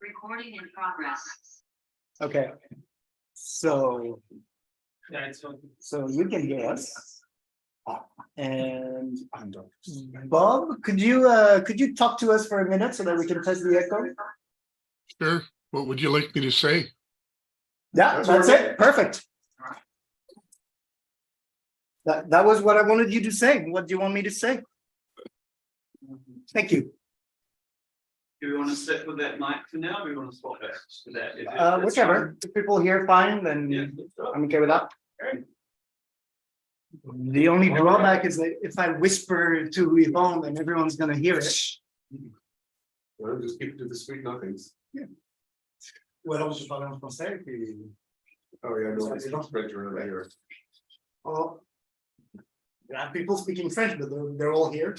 Recording in progress. Okay. So you can hear us. And Bob, could you talk to us for a minute so that we can test the echo? Sure. What would you like me to say? Yeah, that's it. Perfect. That was what I wanted you to say. What do you want me to say? Thank you. Do we want to stick with that mic for now? Or do we want to swap it to that? Whichever. If people hear fine, then Yeah. I'm okay with that. The only drawback is that if I whisper to Yvonne, then everyone's gonna hear it. Well, just keep it to the sweet nothings. Ou alors je parle en français puis. Oh, yeah, no, it's not French around here. Oh, there are people speaking French, but they're all here.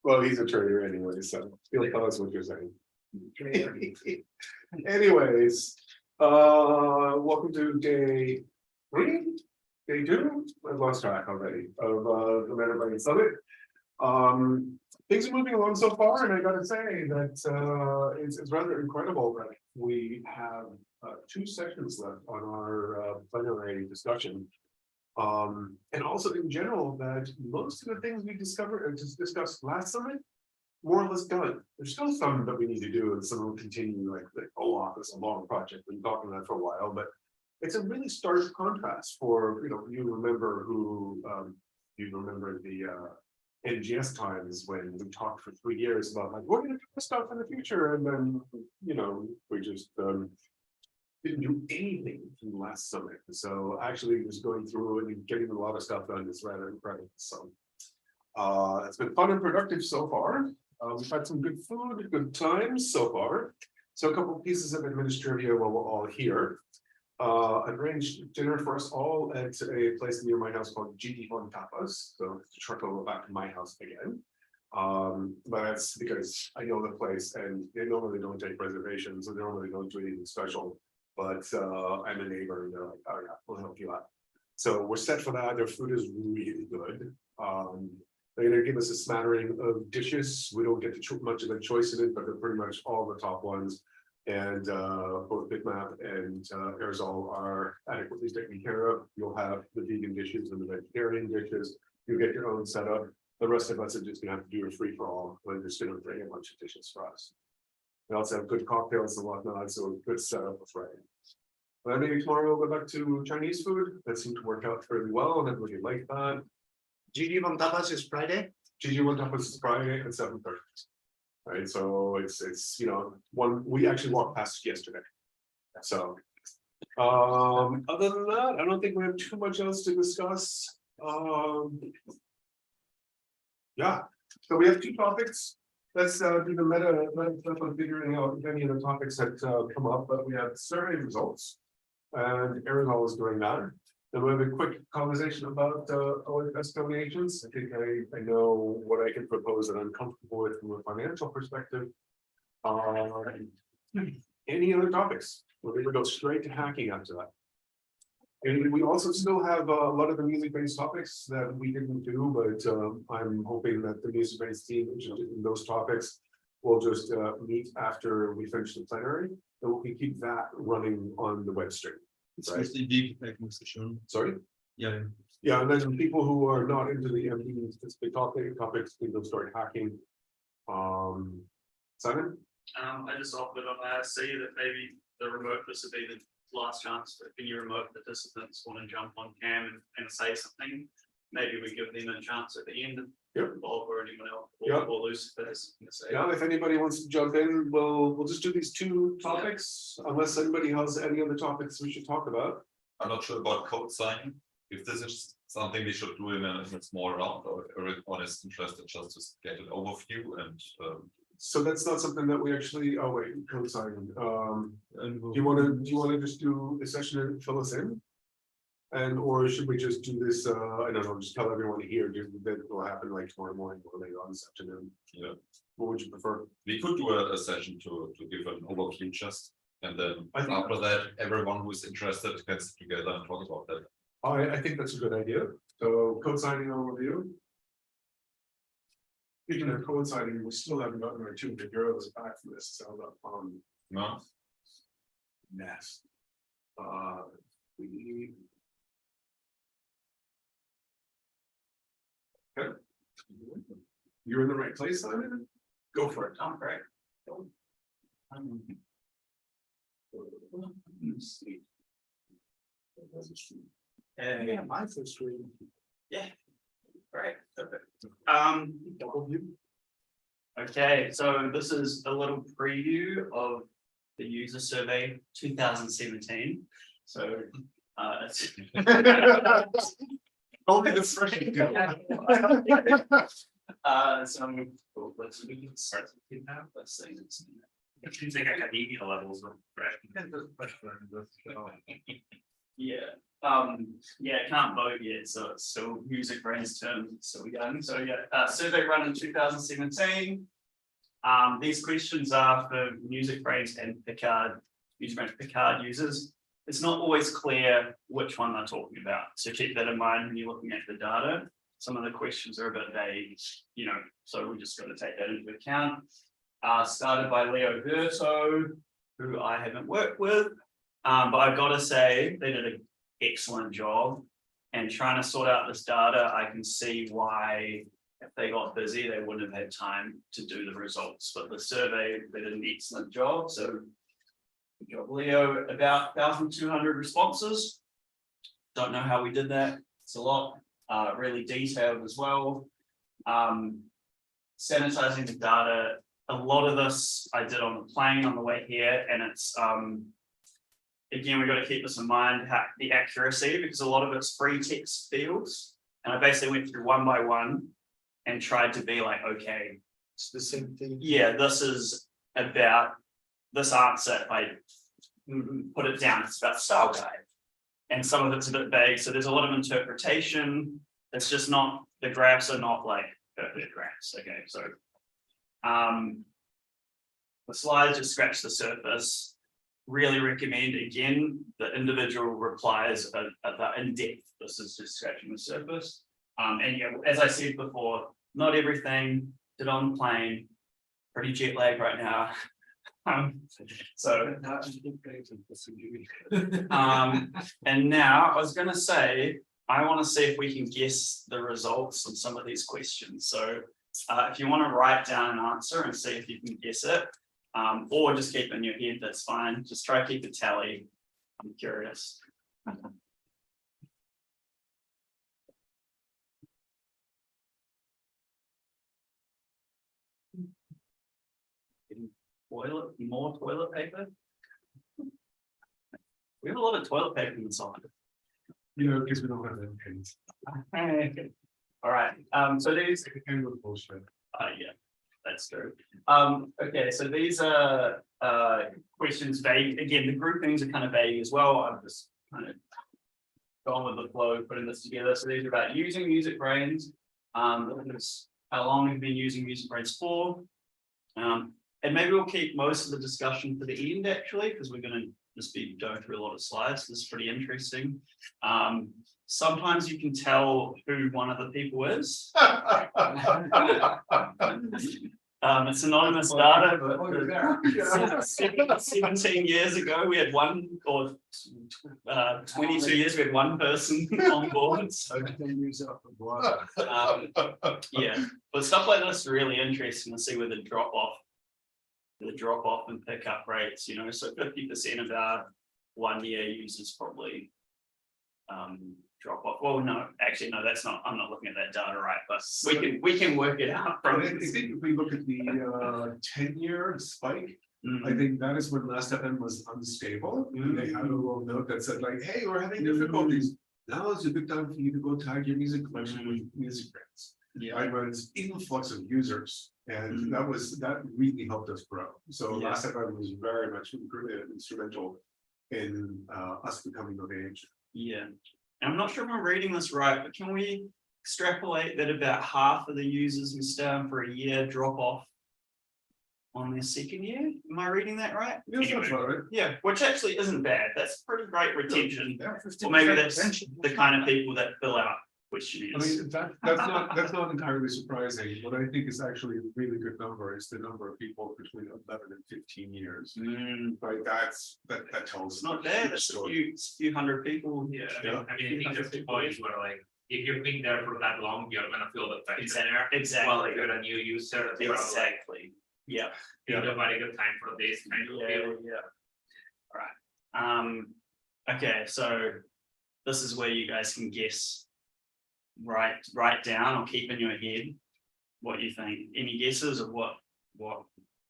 Well, he's a trader anyway, so he'll tell us what you're saying. Anyways, welcome to day 3, day 2. I've lost track already of the MetaBrainz Summit. Things are moving along so far, and I gotta say that it's rather incredible that we have 2 sessions left on our plenary discussion. And also in general, that most of the things we discovered and just discussed last summit, more or less done. There's still some that we need to do, and some will continue, like the OAuth is a long project. We've been talking about that for a while, but it's a really stark contrast for, you remember who, you remember the NGS times when we talked for 3 years about like, we're going to do stuff in the future. And then, we just didn't do anything from the last summit. So actually just going through and getting a lot of stuff done is rather incredible. So it's been fun and productive so far. We've had some good food, good times so far. So a couple of pieces of administrivia while we're all here. I arranged dinner for us all at a place near my house called GSoC Tapas. So to truckle back to my house again. But that's because I know the place and they normally don't take reservations, so they normally don't do anything special. But I'm a neighbor and they're like, oh yeah, we'll help you out. So we're set for that. Their food is really good. They're going to give us a smattering of dishes. We don't get much of a choice in it, but they're pretty much all the top ones. And both Bitmap and Aerosol are adequately taken care of. You'll have the vegan dishes and the vegetarian dishes. You get your own setup. The rest of us are just going to have to do a free-for-all. We're just going to bring a bunch of dishes for us. We also have good cocktails and whatnot, so a good setup for Friday. But maybe tomorrow we'll go back to Chinese food. That seemed to work out fairly well, and everybody liked that. GG Tapas is Friday. GG Tapas is Friday at 7:30. Right, so it's one we actually walked past yesterday. So other than that, I don't think we have too much else to discuss. Yeah, so we have 2 topics. Let's do the meta stuff on figuring out if any of the topics that come up, but we have survey results and Aerosol is doing that. Then we have a quick conversation about OFS donations. I think I know what I can propose that I'm comfortable with from a financial perspective. Any other topics? We're going to go straight to hacking after that. And we also still have a lot of the music-based topics that we didn't do, but I'm hoping that the music-based team interested in those topics will just meet after we finish the plenary, and we can keep that running on the web stream. Right? Sorry? Yeah. Yeah, and then people who are not into the MD specific topics, people start hacking. Simon? I just offered on IRC that maybe the remote this would be the last chance if any remote participants want to jump on cam and say something. Maybe we give them a chance at the end. Yep. Bob or anyone else, Yep. or Lucifer. Yeah, if anybody wants to jump in, we'll just do these 2 topics, unless anybody has any other topics we should talk about. I'm not sure about code signing. If this is something we should do in a small round, or if everyone is interested just to get an overview and. So that's not something that we actually. Oh wait, code signing. Do you want to just do a session and fill us in? And or should we just do this? I don't know. Just tell everyone here. That will happen like tomorrow morning or later on this afternoon. Yeah. What would you prefer? We could do a session to give an overview just, and then after that, everyone who is interested gets together and talk about that. I think that's a good idea. So code signing overview. Speaking of code signing, we still haven't gotten our €200 back from this, so No, mess. We. Okay. You're in the right place, Simon? Go for it. Oh, great. Yeah, my first screen. Great, perfect. Okay, so this is a little preview of the user survey 2017. So it's Only the fresh deal. let's we can start with that. Let's say it's. It seems like academia levels of yeah, yeah, can't vote yet, so it's still MetaBrainz terms, so we're young. So yeah, survey run in 2017. These questions are for MetaBrainz and MetaBrainz Picard users. It's not always clear which one they're talking about, so keep that in mind when you're looking at the data. Some of the questions are a bit vague, so we just got to take that into account. Started by Leo Verto, who I haven't worked with, but I've got to say they did an excellent job. And trying to sort out this data, I can see why, if they got busy, they wouldn't have had time to do the results. But the survey, they did an excellent job. So, good job, Leo. About 1,200 responses. Don't know how we did that. It's a lot. Really detailed as well. Sanitizing the data. A lot of this I did on the plane on the way here, and it's again, we've got to keep this in mind, the accuracy, because a lot of it's free text fields. And I basically went through one by one and tried to be like, okay, It's the same thing. yeah, this is about this answer. If I put it down, it's about style guide. And some of it's a bit vague. So there's a lot of interpretation. It's just not, the graphs are not like perfect graphs. Okay, so the slides just scratch the surface. Really recommend, again, the individual replies are in depth. This is just scratching the surface. And yeah, as I said before, not everything did on the plane. Pretty jet lag right now. And now I was going to say, I want to see if we can guess the results on some of these questions. So if you want to write down an answer and see if you can guess it, or just keep it in your head, that's fine. Just try to keep a tally. I'm curious. More toilet paper. We have a lot of toilet paper inside. Because we don't have any pins. All right. So these. Bullshit. Yeah, that's true. Okay, so these are questions vague. Again, the groupings are kind of vague as well. I'm just kind of going with the flow, putting this together. So these are about using MetaBrainz. How long we've been using MetaBrainz for. And maybe we'll keep most of the discussion for the end, actually, because we're going to just be going through a lot of slides. This is pretty interesting. Sometimes you can tell who one of the people is. It's anonymous data, but 17 years ago, we had one, or 22 years, we had one person on board. So, yeah, but stuff like this is really interesting to see where the drop off and pickup rates, so 50% of our 1 year users probably drop off. Well, no, actually, no, that's not, I'm not looking at that data right, but we can work it out from. I think if we look at the 10-year spike, I think that is when Last.fm was unstable. They had a little note that said like, hey, we're having difficulties. Now is a good time for you to go tag your music collection with MetaBrainz. Yeah. Right, when it's influx of users, and that really helped us grow. So Last.fm was very much instrumental in us becoming of age. Yeah, and I'm not sure if I'm reading this right, but can we extrapolate that about half of the users who stay on for a year drop off on their second year? Am I reading that right? Yes, that's right. Yeah, which actually isn't bad. That's pretty great retention. Or maybe that's the kind of people that fill out question I is. mean, that's not entirely surprising. What I think is actually a really good number is the number of people between 11 and 15 years. Right, that tells. It's not bad, it's a few hundred people. Yeah, I mean, I think there's 2 points where like, if you've been there for that long, you're gonna feel the pressure. Exactly. Well, if you're a new user, you're like, Exactly, yeah. you have a good time for this kind of feel. Alright, okay, so this is where you guys can guess. Write down or keep in your head what you think. Any guesses of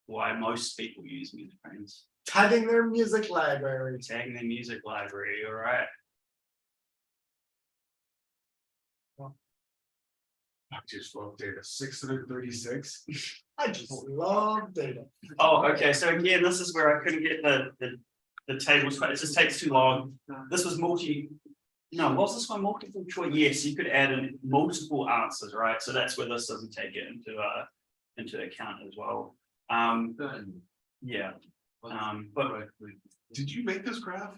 why most people use MetaBrainz? Tagging their music library. Tagging their music library, alright. I just love data, 636. I just love data. Oh, okay, so again, this is where I couldn't get the tables, it just takes too long. This was was this one multiple choice? Yes, you could add in multiple answers, right? So that's where this doesn't take it into account as well. Yeah. But Did you make this graph?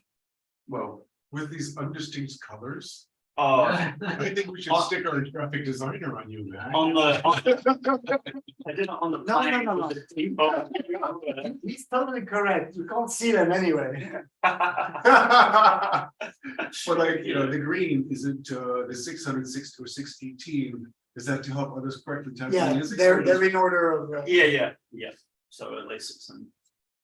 Well, with these undistinct colors, oh, I think we should stick our graphic designer on you, man. I did it on the. No. He's totally correct. You can't see them anyway. But like, the green, is it the 606 or 618? Is that to help others correctly tag the Yeah, music? they're in order of. Yeah. So at least it's in.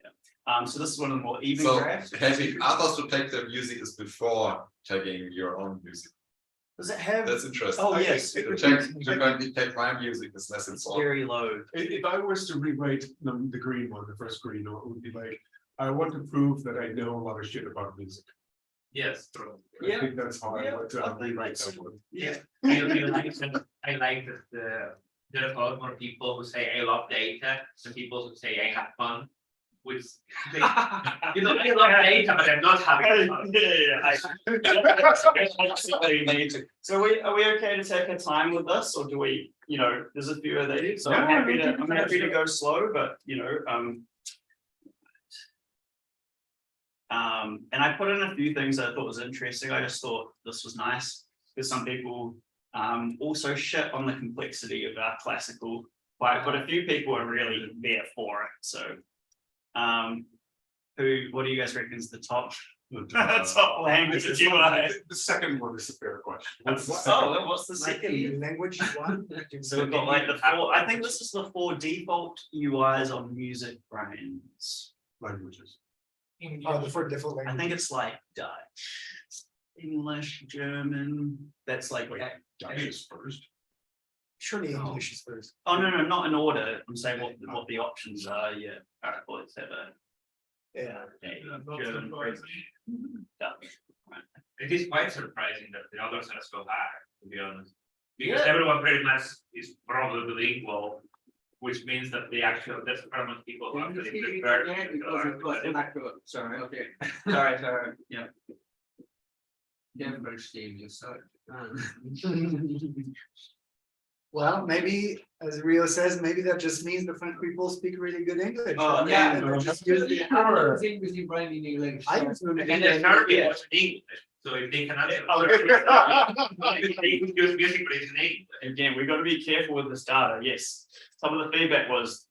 Yeah. So this is one of the more even So graphs. having others to take their music is before tagging your own music. Does it have? That's interesting. Oh, yes. To take my music is less It's important. very low. If I was to rewrite the green one, the first green, it would be like, I want to prove that I know a lot of shit about music. Yes, true. I think that's how I want to I think rewrite that's- that one. Yeah. I like that there's a lot more people who say I love data than people who say I have fun. Which I love data, but I'm not having fun. So are we okay to take our time with this, or do we, there's a few of these, so I'm Yeah, happy to go slow, but and I put in a few things that I thought was interesting. I just thought this was nice, because some people also shit on the complexity of our classical, but a few people are really there for it, so. What do you guys reckon is the top top language that you like? The second one is a fair question. What's the Like second? the language one? So we've got like the four, I think this is the 4 default UIs on MetaBrainz. Languages. Oh, the 4 default I language. think it's like Dutch, English, German, that's like. Dutch is first. Surely English is first. Oh, no, not in order. I'm saying what the options are, yeah. Alright, well, let's have Yeah. German, French, Dutch. Right. It is quite surprising that the others are so high, to be honest. Because everyone pretty much is probably bilingual, which means that there's permanent people who actually prefer. Sorry, okay. Sorry, yeah. Denver Stadium, so. Well, maybe, as Rio says, maybe that just means the French people speak really good English. Oh, yeah. They're just using the I power. was in Brian in English. I use them in And the third English. was in English, so if they cannot. They could use music, but it's in English. Again, we've got to be careful with this data. Yes, some of the feedback was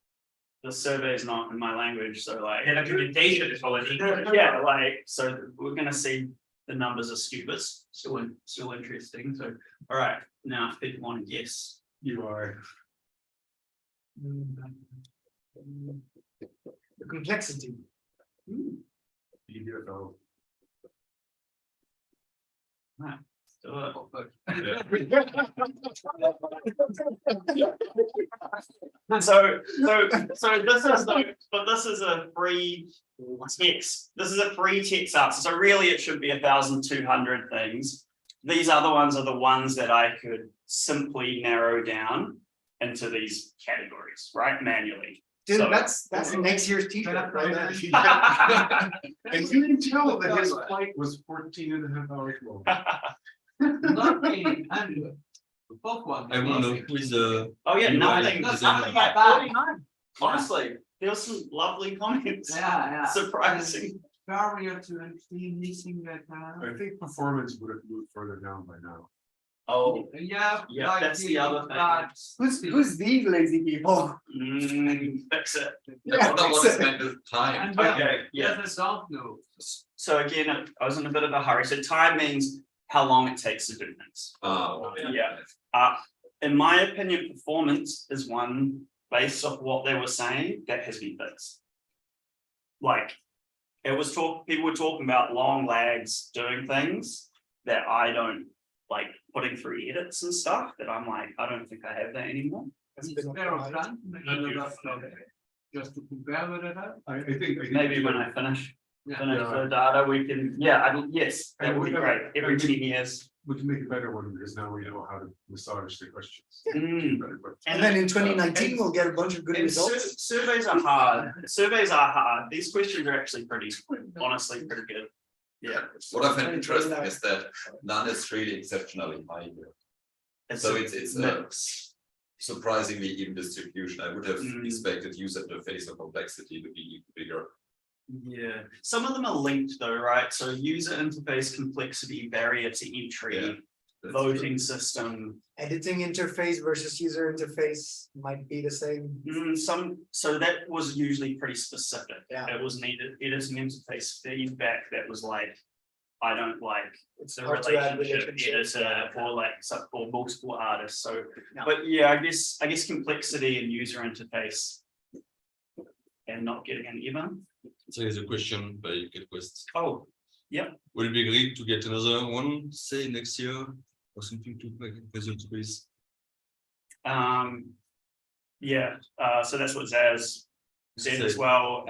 the survey is not in my language, so like. And the documentation is all in English. Yeah, like, so we're gonna see the numbers are stupid, still interesting. So, all right, now if people want to guess. You are. The complexity. You know. Right, do it. So this is a free text. This is a free text answer. So really it should be 1,200 things. These other ones are the ones that I could simply narrow down into these categories, right? Manually. Dude, So- that's next year's t-shirt. Right there. And you can tell that his flight was 14 and a half hours long. Not really, Andrew. Both one. I wonder who is the. Oh yeah, You nothing. like Nothing design. like 49. Honestly, there's some lovely comments. Yeah. Surprising. Barrier to entry, missing that. I think performance would have moved further down by now. Oh, Yeah. Yeah, like that's the other thing. but- Who's these lazy people? fix it. The Yeah, other one fix is it. meant with time. And Okay, yeah. there's a sound note. So again, I was in a bit of a hurry. So time means how long it takes to do things. Yeah. In my opinion, performance is one based off what they were saying that has been fixed. Like, people were talking about long lags doing things that I don't like, putting through edits and stuff that I'm like, I don't think I have that anymore. Is there a plan? Just to compare with it? I think. Maybe when I finish Yeah. the data, we can, yes, that would be great, every 10 years. We can make a better one because now we know how to massage the questions. Mm. Better questions. And then in 2019, we'll get a bunch of good And results. surveys are hard, these questions are actually honestly pretty good. Yeah. What I find interesting is that none is really exceptionally high here. So it's a mix. surprisingly even distribution. I would have Mm. expected user interface or complexity to be even bigger. Yeah, some of them are linked though, right? So user interface complexity, barrier to Yeah, entry, that's voting system. Editing interface versus user interface might be the same. So that was usually pretty specific. Yeah. It was needed, editing interface feedback that was like, I don't like, it's a Hard to add relationship relationships. editor for like for multiple artists, so. Yeah. But yeah, I guess complexity and user interface. And not getting an even. So here's a question by GetQuest. Oh, Would it be great to get another one, say next year, or something to like present space? yeah, so that's what Zaz said as well,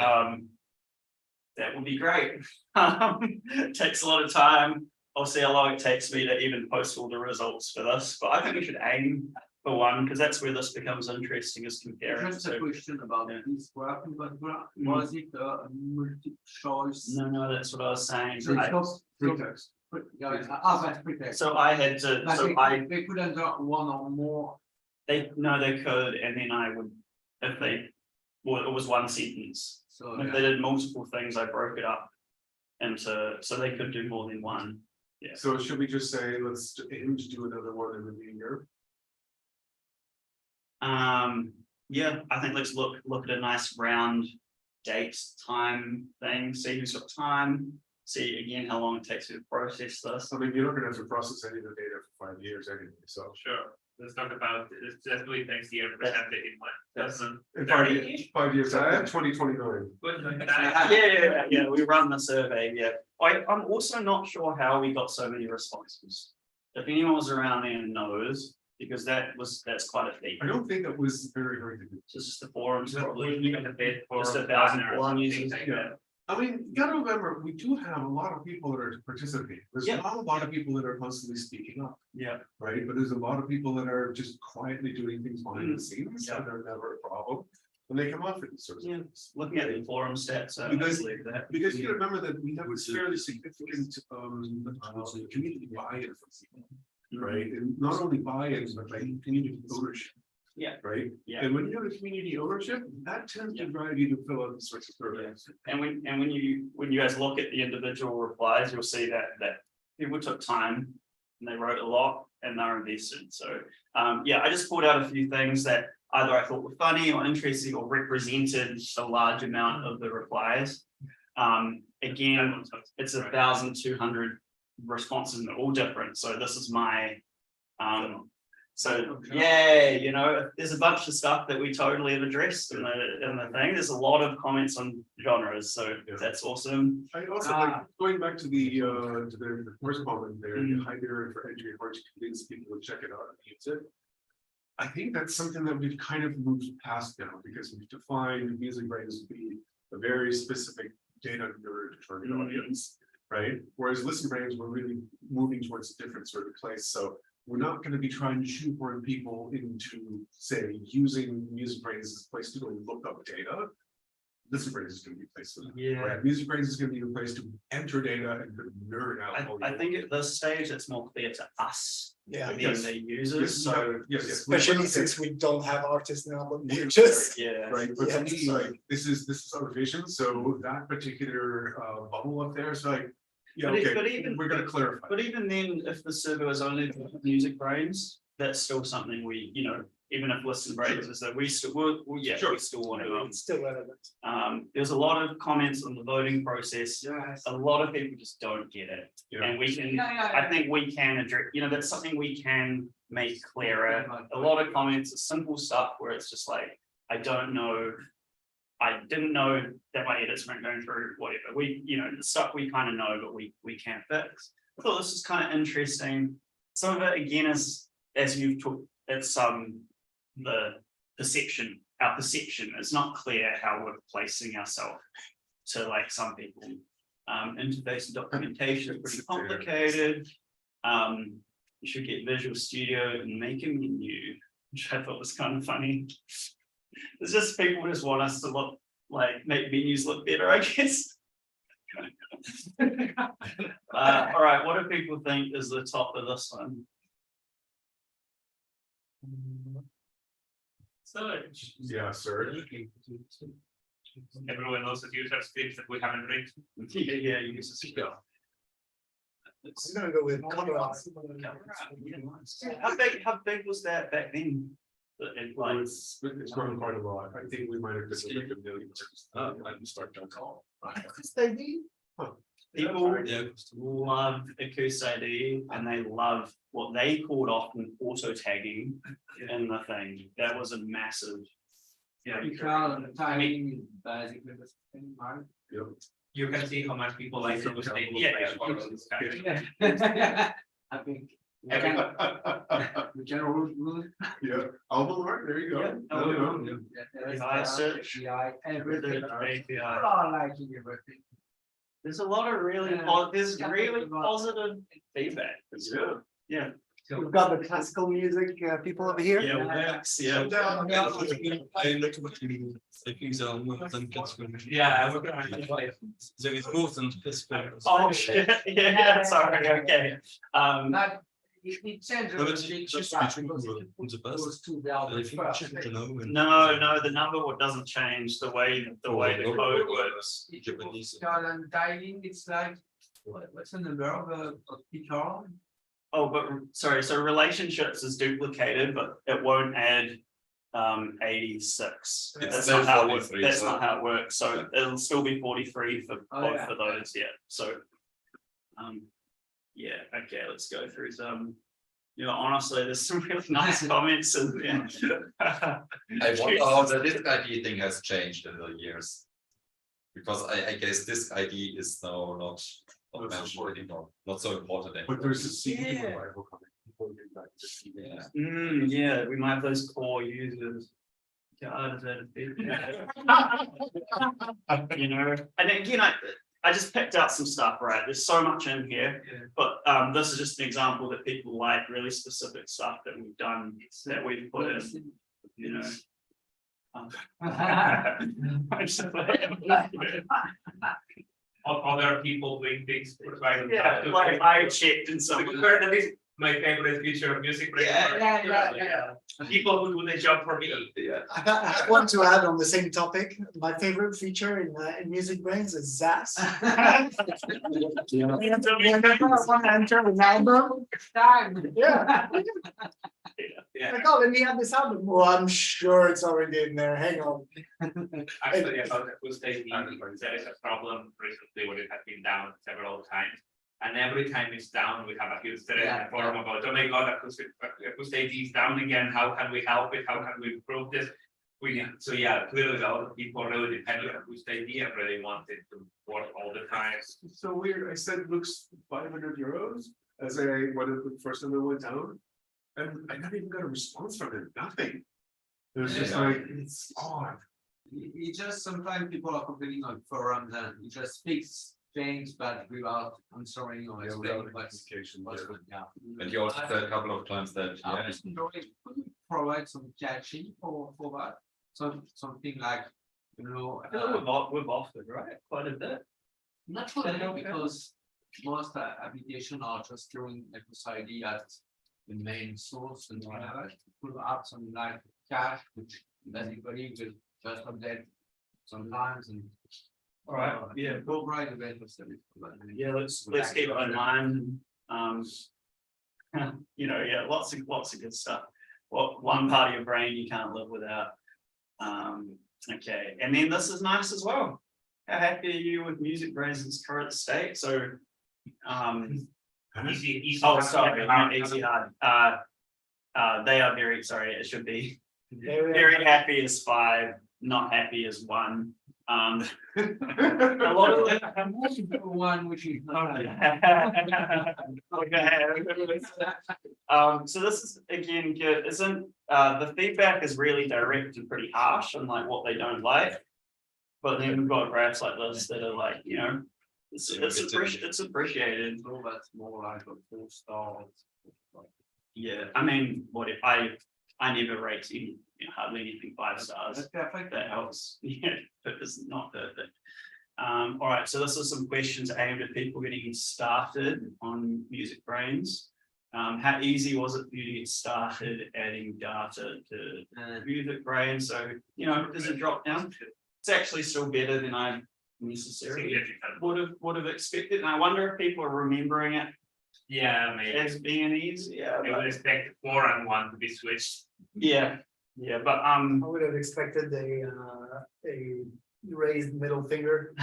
that would be great. It takes a lot of time, I'll see how long it takes me to even post all the results for this, but I think we should aim for one, because that's where this becomes interesting, is comparing. Just a to- question about this working, but was it multiple choice? No, that's what I was saying. So it's not- Free text. Yeah, that's pretext. So I had to, But so they could enter one or more. they could, and then I would, if they, well, it was one sentence. So If they did multiple things, I broke it up into, so they could do more than one. So should we just say, let's aim to do another one in the new year? Yeah, I think let's look at a nice round date, time thing, see who's got time, see again how long it takes to process this. I mean, you're not gonna have to process any of the data for 5 years anyway, so. Sure, let's talk about, let's just do it next year, present it in one. Doesn't. In 5 years, 2029. Yeah, we run the survey, yeah. I'm also not sure how we got so many responses. If anyone was around there and knows, because that's quite a feat. I don't think that was very hard to do. So just the forums, Just probably. a bit for Just 1,000 partners, forum things users, like yeah. that. I mean, you gotta remember, we do have a lot of people that are participating. There's Yeah. not a lot of people that are constantly speaking up, Yeah, right? But there's a lot of people that are just quietly doing things behind the scenes, Yeah. and they're never a problem. When they come off it, sort of. Yeah. looking at the forum stats, I Because- believe that. Because you remember that we have this fairly significant community buy-in from people, right? And not only buy-in, but like community ownership. Yeah. Right? Yeah. And when you have a community ownership, that tends to drive you to fill out the sorts of surveys. And when you guys look at the individual replies, you'll see that people took time and they wrote a lot and they're invested. So yeah, I just pulled out a few things that either I thought were funny or interesting or represented a large amount of the replies. Again, it's 1,200 responses and they're all different. So this is my so yeah, there's a bunch of stuff that we totally have addressed in the thing. There's a lot of comments on genres, so Yeah. that's awesome. I also like going back to the first comment there, the high barrier for entry, hard to convince people to check it out and use it. I think that's something that we've kind of moved past now because we've defined MusicBrainz to be a very specific data nerd target audience, right? Whereas ListenBrainz, we're really moving towards a different sort of place. So we're not going to be trying to shoehorn people into, say, using MusicBrainz as a place to go and look up data. ListenBrainz is going to be a place for that. Yeah. Right? MusicBrainz is going to be a place to enter data and nerd out. I think at this stage, it's more clear to us Yeah. being Yes. the users, so yes. Especially since we don't have artists now, but we just. yeah. Right, but Yeah, to me, like, this is our vision, so that particular bubble up there is like, Yeah, But okay, but even- we're gonna clarify. But even then, if the server is only MusicBrainz, that's still something we, even if ListenBrainz is that we still, we still want to. It's still relevant. There's a lot of comments on the voting process. Yes. A lot of people just don't get it. Yeah. And we can, Yeah. I think we can address, that's something we can make clearer. A lot of comments are simple stuff where it's just like, I don't know. I didn't know that my edits weren't going through, whatever. The stuff we kind of know, but we can't fix. I thought this was kind of interesting. Some of it again is, as you've talked, it's the perception, our perception. It's not clear how we're placing ourselves to like some people. Interface and documentation is pretty complicated. You should get Visual Studio and make a menu, which I thought was kind of funny. It's just people just want us to look like make menus look better, I guess. All right, what do people think is the top of this one? So Yeah, sir. Everyone knows that user scripts that we haven't written. yeah, you use this. I'm gonna go with cover art. How big was that back then? Well, it's grown quite a lot. I think we might have just like a million. I can start to call. People Yeah. love Acoustic ID and they love what they called often auto tagging in the thing. That was a massive. Timing is basically the same, right? Yep. You can see how much people like it. I think. Everyone. We can rule it. Yeah, Albalart, there you go. Yeah, No. AI search. Everything. API. We're all liking everything. There's a lot of really, there's really positive feedback. Yeah. Yeah. We've got the classical music people over here. Yeah, works, yeah. Yeah, we're gonna. There is more than this. Oh, shit, yeah, sorry, okay. But it changes. No, but it's just between the past. Those two values first. No, the number doesn't change the way the code works. Japanese. And dialing, it's like, what's the number of picture? Oh, but sorry, so relationships is duplicated, but it won't add 86. It's That's still not how it works. 43, That's so- not how it works. So it'll still be 43 for both yeah. of those, yeah. So yeah, okay, let's go through some. Honestly, there's some really nice comments in there. I wonder how the disk ID thing has changed in the years. Because I guess disk ID is now not mentioned anymore, not so important anymore. But there's a CD Yeah. revival coming. Before we get back to the CD. Yeah. Yeah, we might have those core users. God, is that a big? And again, I just picked out some stuff, right? There's so much in here, but this is just an example that people like really specific stuff that we've done, that we've put in, Other people doing things. Yeah, like I checked in some. That is my favorite feature of music. Yeah. People who do the job for me. I have one to add on the same topic. My favorite feature in MusicBrainz is ZAS. Want to enter an album? Time. Yeah. Yeah. Like, oh, let me have this album. Well, I'm sure it's already in there. Hang on. Actually, about acoustic, there is a problem recently where it has been down several times. And every time it's down, we have a huge thread in the forum about, oh my God, acoustic is down again. How can we help it? How can we improve this? So yeah, clearly a lot of people really depend on acoustic and really want it to work all the time. So weird, I said looks 500 euros as I wanted the first time I went down. And I never even got a response from it, nothing. It was just like, it's odd. It just sometimes people are complaining on forums and it just fix things, but without answering or explaining what's good. Yeah. And you also said a couple of times that, yeah, Could you provide some catching for that? Something like, I feel like we've offered, right? Quite a bit. not really, because most applications are just throwing Acoustic ID at the main source and whatever. Could add some like cache, which basically will just update sometimes and All right, yeah, Go right event or something. yeah, let's keep it online. You know, yeah, lots of good stuff. Well, one part of your brain you can't live without. Okay, and then this is nice as well. How happy are you with MetaBrainz in its current state? So, Easy. oh, sorry, not easy hard. They are very, sorry, it should be very happy is 5, not happy is 1. A lot of One which is not. so this is again good, isn't the feedback is really direct and pretty harsh on like what they don't like. But then we've got graphs like this that are like, you know, it's appreciated. So that's more like a 4 stars. Yeah, I mean, what if I never rate any, hardly anything 5 stars. That's perfect. That helps. Yeah, but it's not perfect. All right, so this is some questions aimed at people getting started on MetaBrainz. How easy was it for you to get started adding data to MetaBrainz? So, you know, there's a drop down. It's actually still better than I necessarily would have expected. And I wonder if people are remembering it Yeah, maybe. as being easy. Yeah, I would expect 4 and 1 to be switched. yeah, but I would have expected a raised middle finger.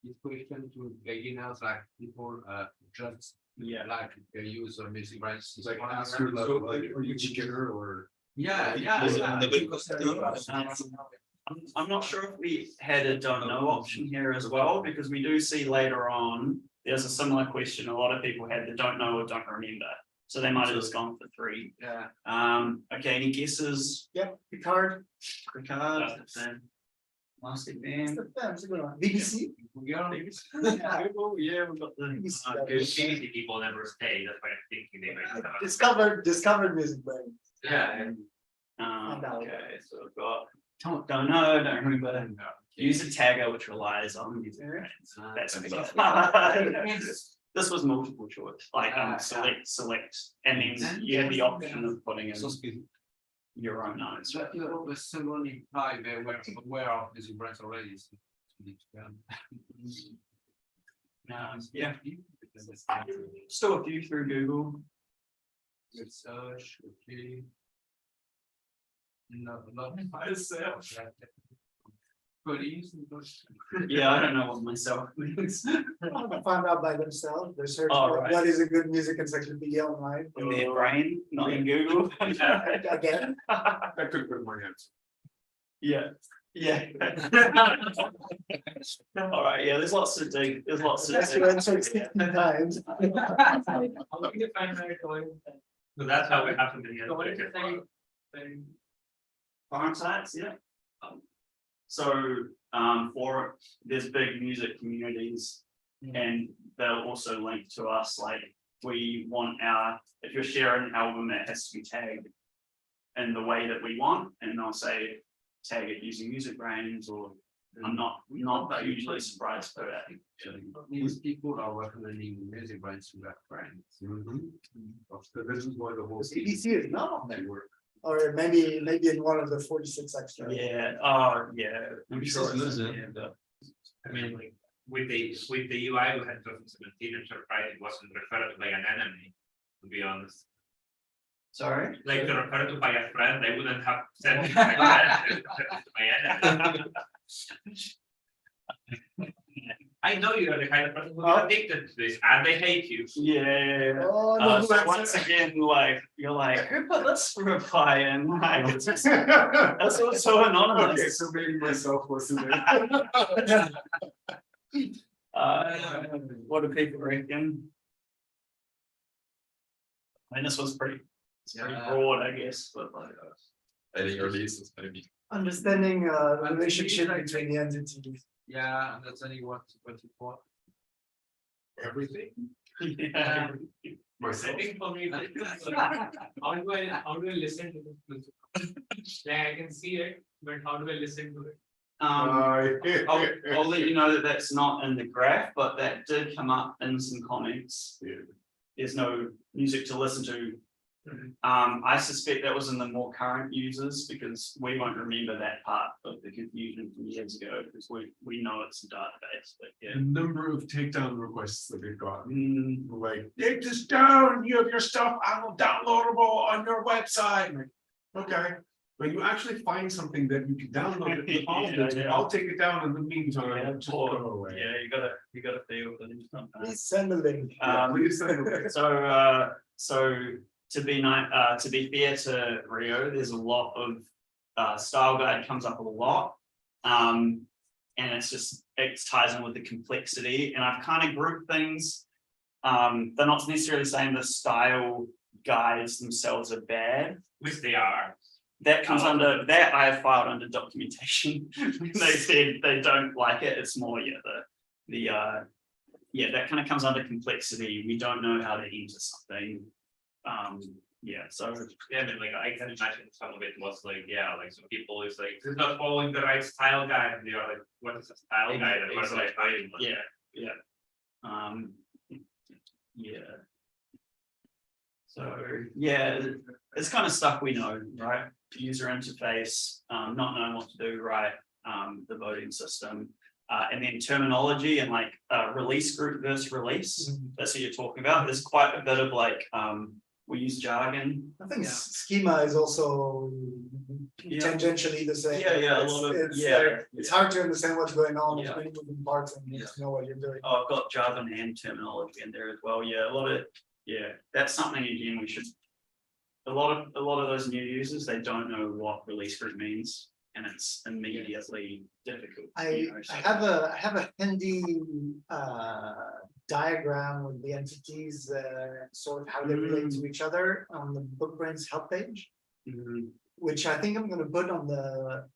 This question to beginners, like people just yeah. like the use of MetaBrainz. It's like, so, like, are you beginner or? Yeah. I'm not sure if we had a don't know option here as well, because we do see later on, there's a similar question. A lot of people had the don't know or don't remember. So they might have just gone for 3. Yeah. Okay, any guesses? Yep, Picard. Picard, Plastic Band. BBC. Yeah, we've got the Infinity people never stay, that's why I'm thinking they might. Discovered MetaBrainz. Yeah. Okay, so we've got don't know, don't remember. Use a tagger which relies on MetaBrainz. That's this was multiple choice, like select, and then you have the option of putting in your own notes. But the second imply they were aware of MetaBrainz already. So Yeah, still a few through Google. Research, okay. No, not myself. Police. Yeah, I don't know what myself means. Found out by themselves. They're searching Oh, for right. what is a good music encyclopedia online. In their brain, not in Google. Again. I could put my hands. Yeah. All right, yeah, there's lots to do. There's lots to That's do. what I searched 16 times. So that's how we have to be. Foreign sites, yeah. So, for there's big music communities, and they'll also link to us. Like we want if you're sharing an album, it has to be tagged in the way that we want, and they'll say tag it using MetaBrainz, or I'm not usually surprised by that. These people are recommending MetaBrainz to their friends. So this is why the whole. BBC is not on that work. Or maybe in one of the 46 extra. Yeah. Oh, yeah. I'm sure. Business, It's, yeah. but I mean, like, with the UI we had 2017, I'm surprised it wasn't referred to by an enemy, to be honest. sorry. Like to refer to by a friend, they wouldn't have said it by friend, by enemy. I know you're the kind of person who's addicted to this, and they hate you. Yeah. Oh, no, So once again, like you're like, who put this reply in? Like, it's just, that's also Okay, anonymous. so maybe myself listening. What do people reckon? I mean, this was pretty broad, I guess, but like. I think your least is maybe. Understanding the relationship between the entities. Yeah, and that's only what you want. Everything. Yeah. Myself. I think for me, how do I listen to this? Like I can see it, but how do I listen to it? I'll let you know that that's not in the graph, but that did come up in some comments. Yeah. There's no music to listen to I suspect that was in the more current users because we won't remember that part of the confusion from years ago because we know it's a database, but yeah. The number of takedown requests that we've gotten, Mm, like, take this down, you have your stuff downloadable on your website. I'm like, okay, when you actually find something that you can download it, Yeah. I'll take it down in the meantime, Yeah, just go away. yeah, you gotta feel for them sometimes. Please send a link. Please send it. So to be fair to Rio, there's a lot of style guide comes up a lot. And it ties in with the complexity, and I've kind of grouped things. They're not necessarily saying the style guides themselves are bad. Which they are. That comes under that I have filed under documentation. They said they don't like it. It's more that kind of comes under complexity. We don't know how to enter something. So Yeah, I mean, like, I can imagine some of it was like, yeah, like some people is like, this is not following the right style guide, and they are like, what is a style guide? And what is like hiding one? So, it's kind of stuff we know, right? User interface, not knowing what to do, right? The voting system, and then terminology and like release group versus release. That's what you're talking about. There's quite a bit of like, we use jargon. I think schema is also tangentially the same. A lot of It's hard to understand what's going on. There's Yeah. many moving parts and you need to know what you're doing. Oh, I've got jargon and terminology in there as well. Yeah, a lot of that's something again we should. A lot of those new users, they don't know what release group means, and it's immediately difficult. I have a handy diagram with the entities, sort of how they relate to each other on the BookBrainz help page, Mhm. which I think I'm gonna put on the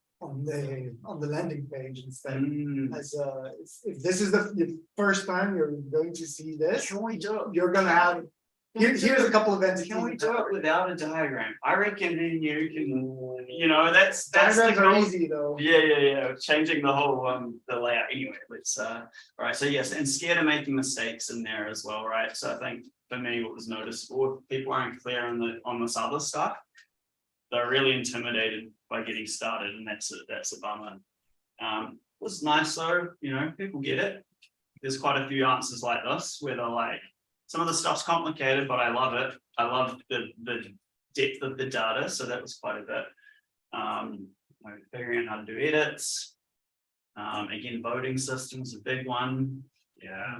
landing page instead. Mm. As if this is the first time you're going to see this, you're gonna have. Here's a couple of entities. Can we do it without a diagram? I reckon then you can, that's Diagrams the are goal. easy though. Yeah. Changing the whole the layout anyway. Let's all right. So yes, and scared of making mistakes in there as well, right? So I think for me, what was noticeable, if people aren't clear on this other stuff, they're really intimidated by getting started, and that's a bummer. Was nice though, people get it. There's quite a few answers like this where they're like, some of the stuff's complicated, but I love it. I love the depth of the data, so that was quite a bit. Figuring out how to do edits. Again, voting system's a big one. Yeah.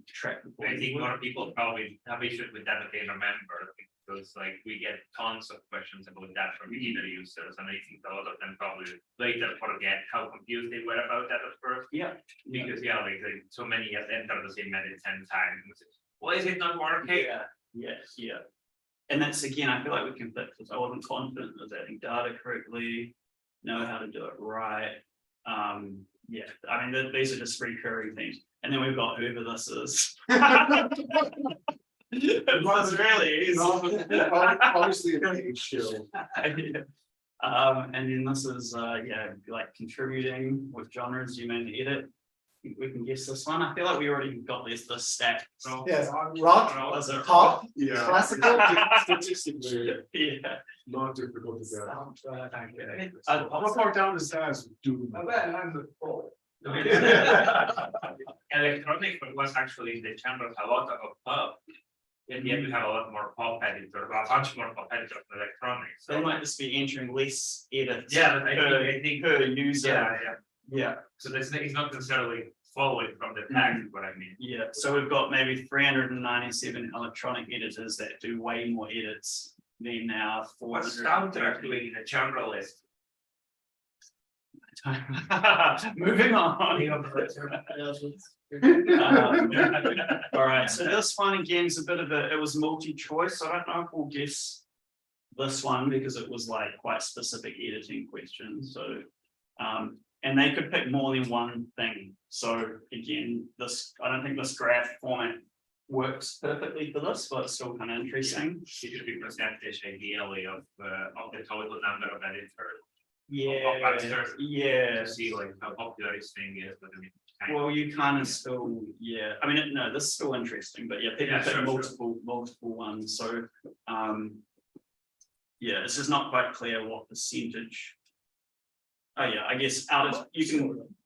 Track. I think more people probably have issues with that they remember, because like we get tons of questions about that from beginner users, and I think a lot of them probably later forget how confused they were about that at first. Yeah. Because like so many have entered the same method 10 times. Why is it not working? Yeah. And that's again, I feel like we can fix this. I wasn't confident of adding data correctly, know how to do it right. I mean, these are just recurring things. And then we've got whoever this is. It's really easy. Obviously, a page show. And then this is like contributing with genres you may edit. We can guess this one. I feel like we already got this stack. So Yes, rock, was it pop, Yeah. classical. Statistically, yeah. not difficult to get. I'll How far down is that? Electronic was actually in the chambers a lot of pop. And yet we have a lot more pop editors, a bunch more pop editors than electronics. They might just be entering less edits. Yeah, but I think per user. Yeah. So this is not necessarily following from the tag, is what I mean. Yeah, so we've got maybe 397 electronic editors that do way more edits than now. What's Counter doing in the chamber list? Moving on. All right, so this one again is a bit of it was multi-choice. I don't know if we'll guess this one because it was like quite specific editing questions. So, and they could pick more than one thing. So again, I don't think this graph format works perfectly for this, but it's still kind of interesting. It should be percentage ideally of the total number of editors. Yeah. To see like how popular this thing is, but I mean. Well, you kind of still, I mean, no, this is still interesting, but yeah, people pick multiple ones. So, yeah, it's just not quite clear what percentage. Oh yeah, I guess out of, you can,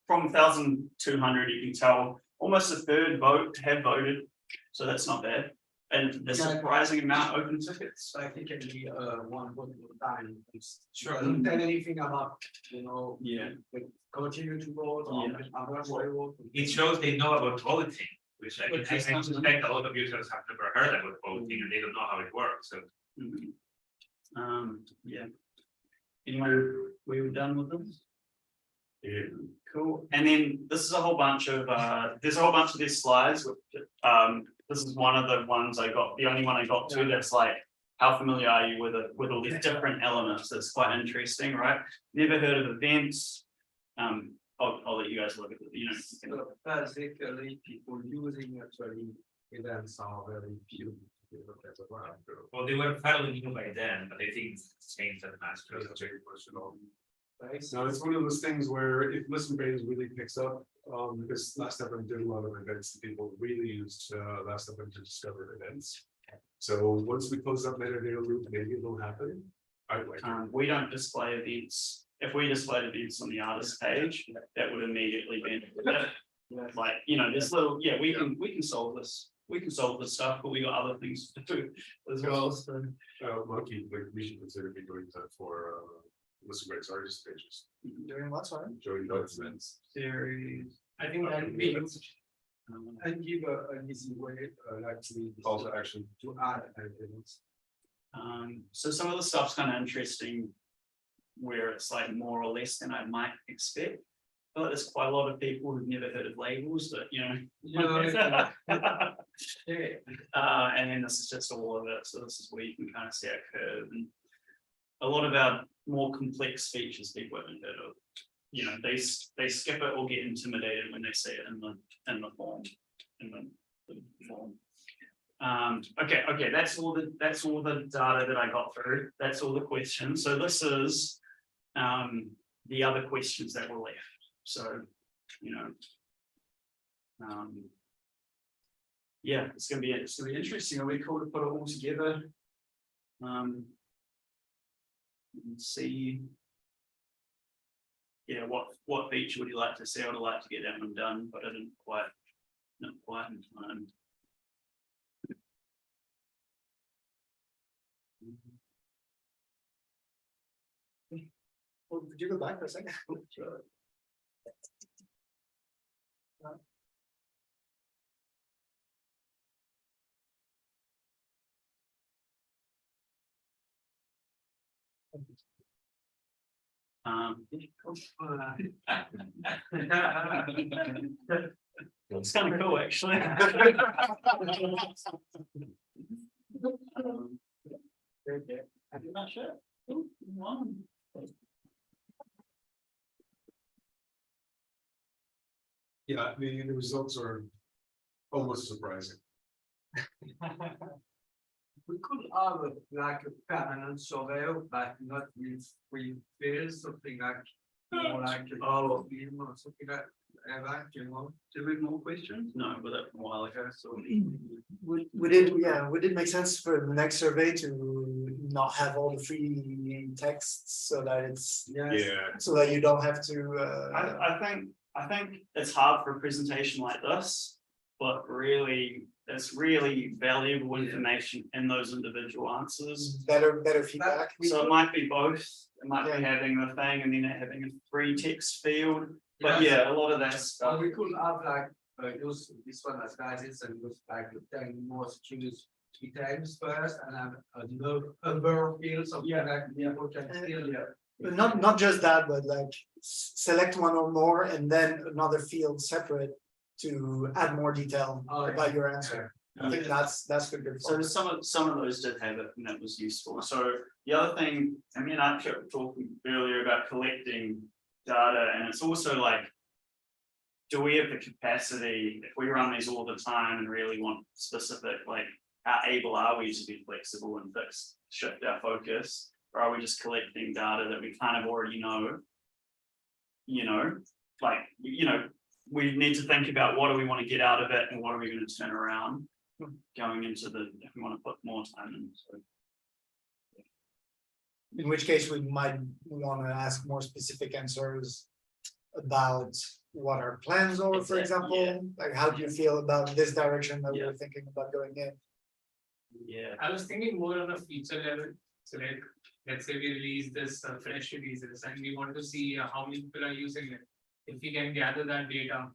from 1,200, you can tell almost a third have voted, so that's not bad. And a surprising amount open tickets. So I think it can be one vote at a time. Sure. Doesn't tell anything about, Yeah. continue to vote or others will vote. It shows they know about voting, which I suspect a lot of users have never heard about voting and they don't know how it works, so. Yeah. Anyway, we were done with them. Yeah. Cool. And then this is a whole bunch of, there's a whole bunch of these slides with, this is one of the ones I got, the only one I got to that's like, how familiar are you with all these different elements? That's quite interesting, right? Never heard of events. I'll let you guys look at it, So basically, people using actually events are very few. Well, they were fairly new by then, but I think it's changed at master. No, it's one of those things where if MetaBrainz really picks up, because last time I did a lot of events, people really used last time to discover events. So once we close up metadata loop, maybe it'll happen. I'd like to. we don't display events. If we displayed events on the artist page, that would immediately be like, this little, yeah, we can solve this. We can solve this stuff, but we got other things to do as well. So. Monkey, like we should consider me doing that for MetaBrainz artist pages. Doing what, sorry? Join those events. Series. I think that would be. And give an easy way, like to. Call to action. To add events. So some of the stuff's kind of interesting, where it's like more or less than I might expect. But there's quite a lot of people who've never heard of labels, but and then this is just all of it. So this is where you can kind of see our curve, and a lot of our more complex features people haven't heard of. They skip it or get intimidated when they see it in the form. Okay, that's all the data that I got through. That's all the questions. So this is the other questions that were left. So, yeah, it's gonna be interesting. It'll be cool to put it all together. And see, yeah, what feature would you like to see? I would like to get that one done, but I didn't not quite in time. Well, could you go back for a second? Sure. It's kind of cool, actually. I'm not sure. Yeah, the results are almost surprising. We could have like a permanent survey, but not with free fields, something like more like a film or something like that, Do we have more questions? No, but that's a while ago, so. Would it make sense for the next survey to not have all the free texts so that it's so that you don't have to I think it's hard for a presentation like this, but really, it's really valuable information in those individual answers. better feedback. So it might be both. It might be having the thing and then having a free text field. But yeah, a lot of that stuff. we could have like use this one as guidance and use like 10 more students 3 times first, and have another field, something like people can still. Not just that, but like select one or more and then another field separate to add more detail about your answer. I think that's good. So some of those did have it, and that was useful. So the other thing, I mean, I kept talking earlier about collecting data, and it's also like, do we have the capacity, if we run these all the time and really want specific, like, how able are we to be flexible and shift our focus? Or are we just collecting data that we kind of already know? We need to think about what do we want to get out of it and what are we going to turn around going into if we want to put more time in. So In which case we might want to ask more specific answers about what our plans are, for Exactly, example, yeah. like how do you feel about this direction that Yeah. we're thinking about going in? Yeah. I was thinking more on a feature level, so like, let's say we release this, fresh releases, and we want to see how many people are using it. If we can gather that data,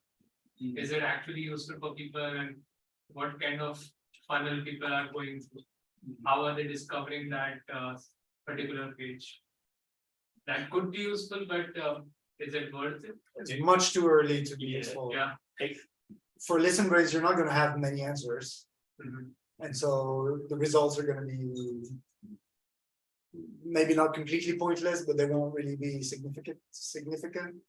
is it actually useful for people and what kind of funnel people are going through? How are they discovering that particular page? That could be useful, but is it worth it? It's much too early to be Yeah. useful. Yeah. For listen brains, you're not gonna have many answers. Mhm. And so the results are gonna be maybe not completely pointless, but they won't really be significant.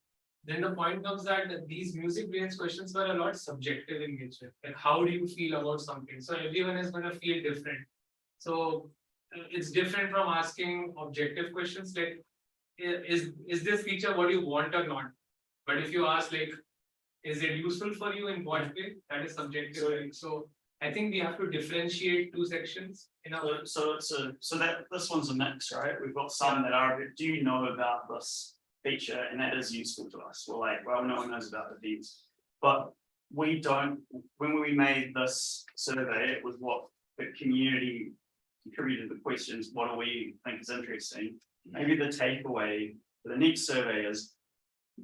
Then the point comes that these music brains questions were a lot subjective in nature. Like, how do you feel about something? So everyone is going to feel different. So it's different from asking objective questions like, is this feature what you want or not? But if you ask like, is it useful for you in what way? That is subjective. Right? So I think we have to differentiate two sections in our. So that this one's a mix, right? We've got some that are, do you know about this feature, and that is useful to us. We're like, well, no one knows about the feeds, but we don't. When we made this survey, it was what the community contributed the questions. What do we think is interesting? Maybe the takeaway for the next survey is,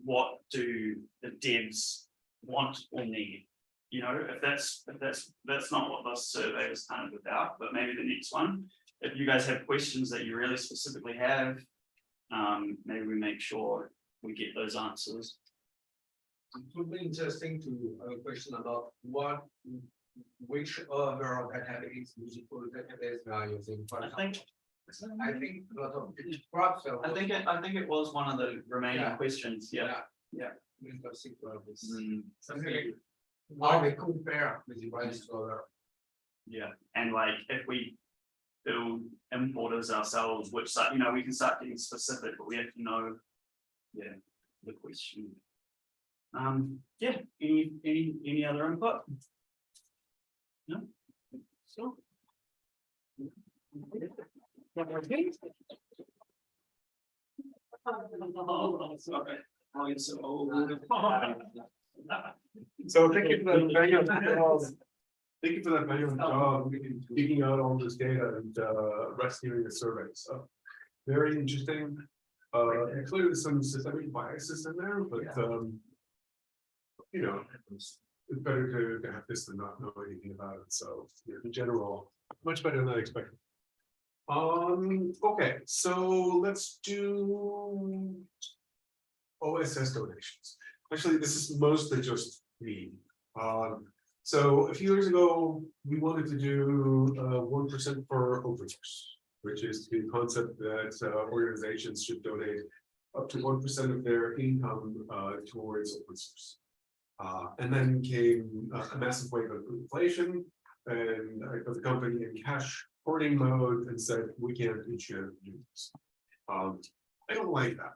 what do the devs want or need? You know, if that's not what this survey is kind of about, but maybe the next one, if you guys have questions that you really specifically have, maybe we make sure we get those answers. It would be interesting to have a question about which other database, musical database we are using. For example. I think a lot of perhaps. I think it was one of the remaining Yeah. questions. Yeah. Interesting to have this. Something like How they compare with the rest of other. Yeah, and like if we build importers ourselves, which site, you know, we can start getting specific, but we have to know, yeah, the question. Yeah, any other input? No? So. Okay. So thank you for that very thank you for that very job digging out all this data and rescuing the survey. So very interesting. And clearly there's some systemic biases in there, but you know, it's better to have this than not know anything about it. So yeah, in general, much better than I expected. Okay, so let's do OSS donations. Actually, this is mostly just me. So a few years ago, we wanted to do 1% for open source, which is the concept that organizations should donate up to 1% of their income towards open source. And then came a massive wave of inflation, and I put the company in cash hoarding mode and said, we can't do this. I don't like that.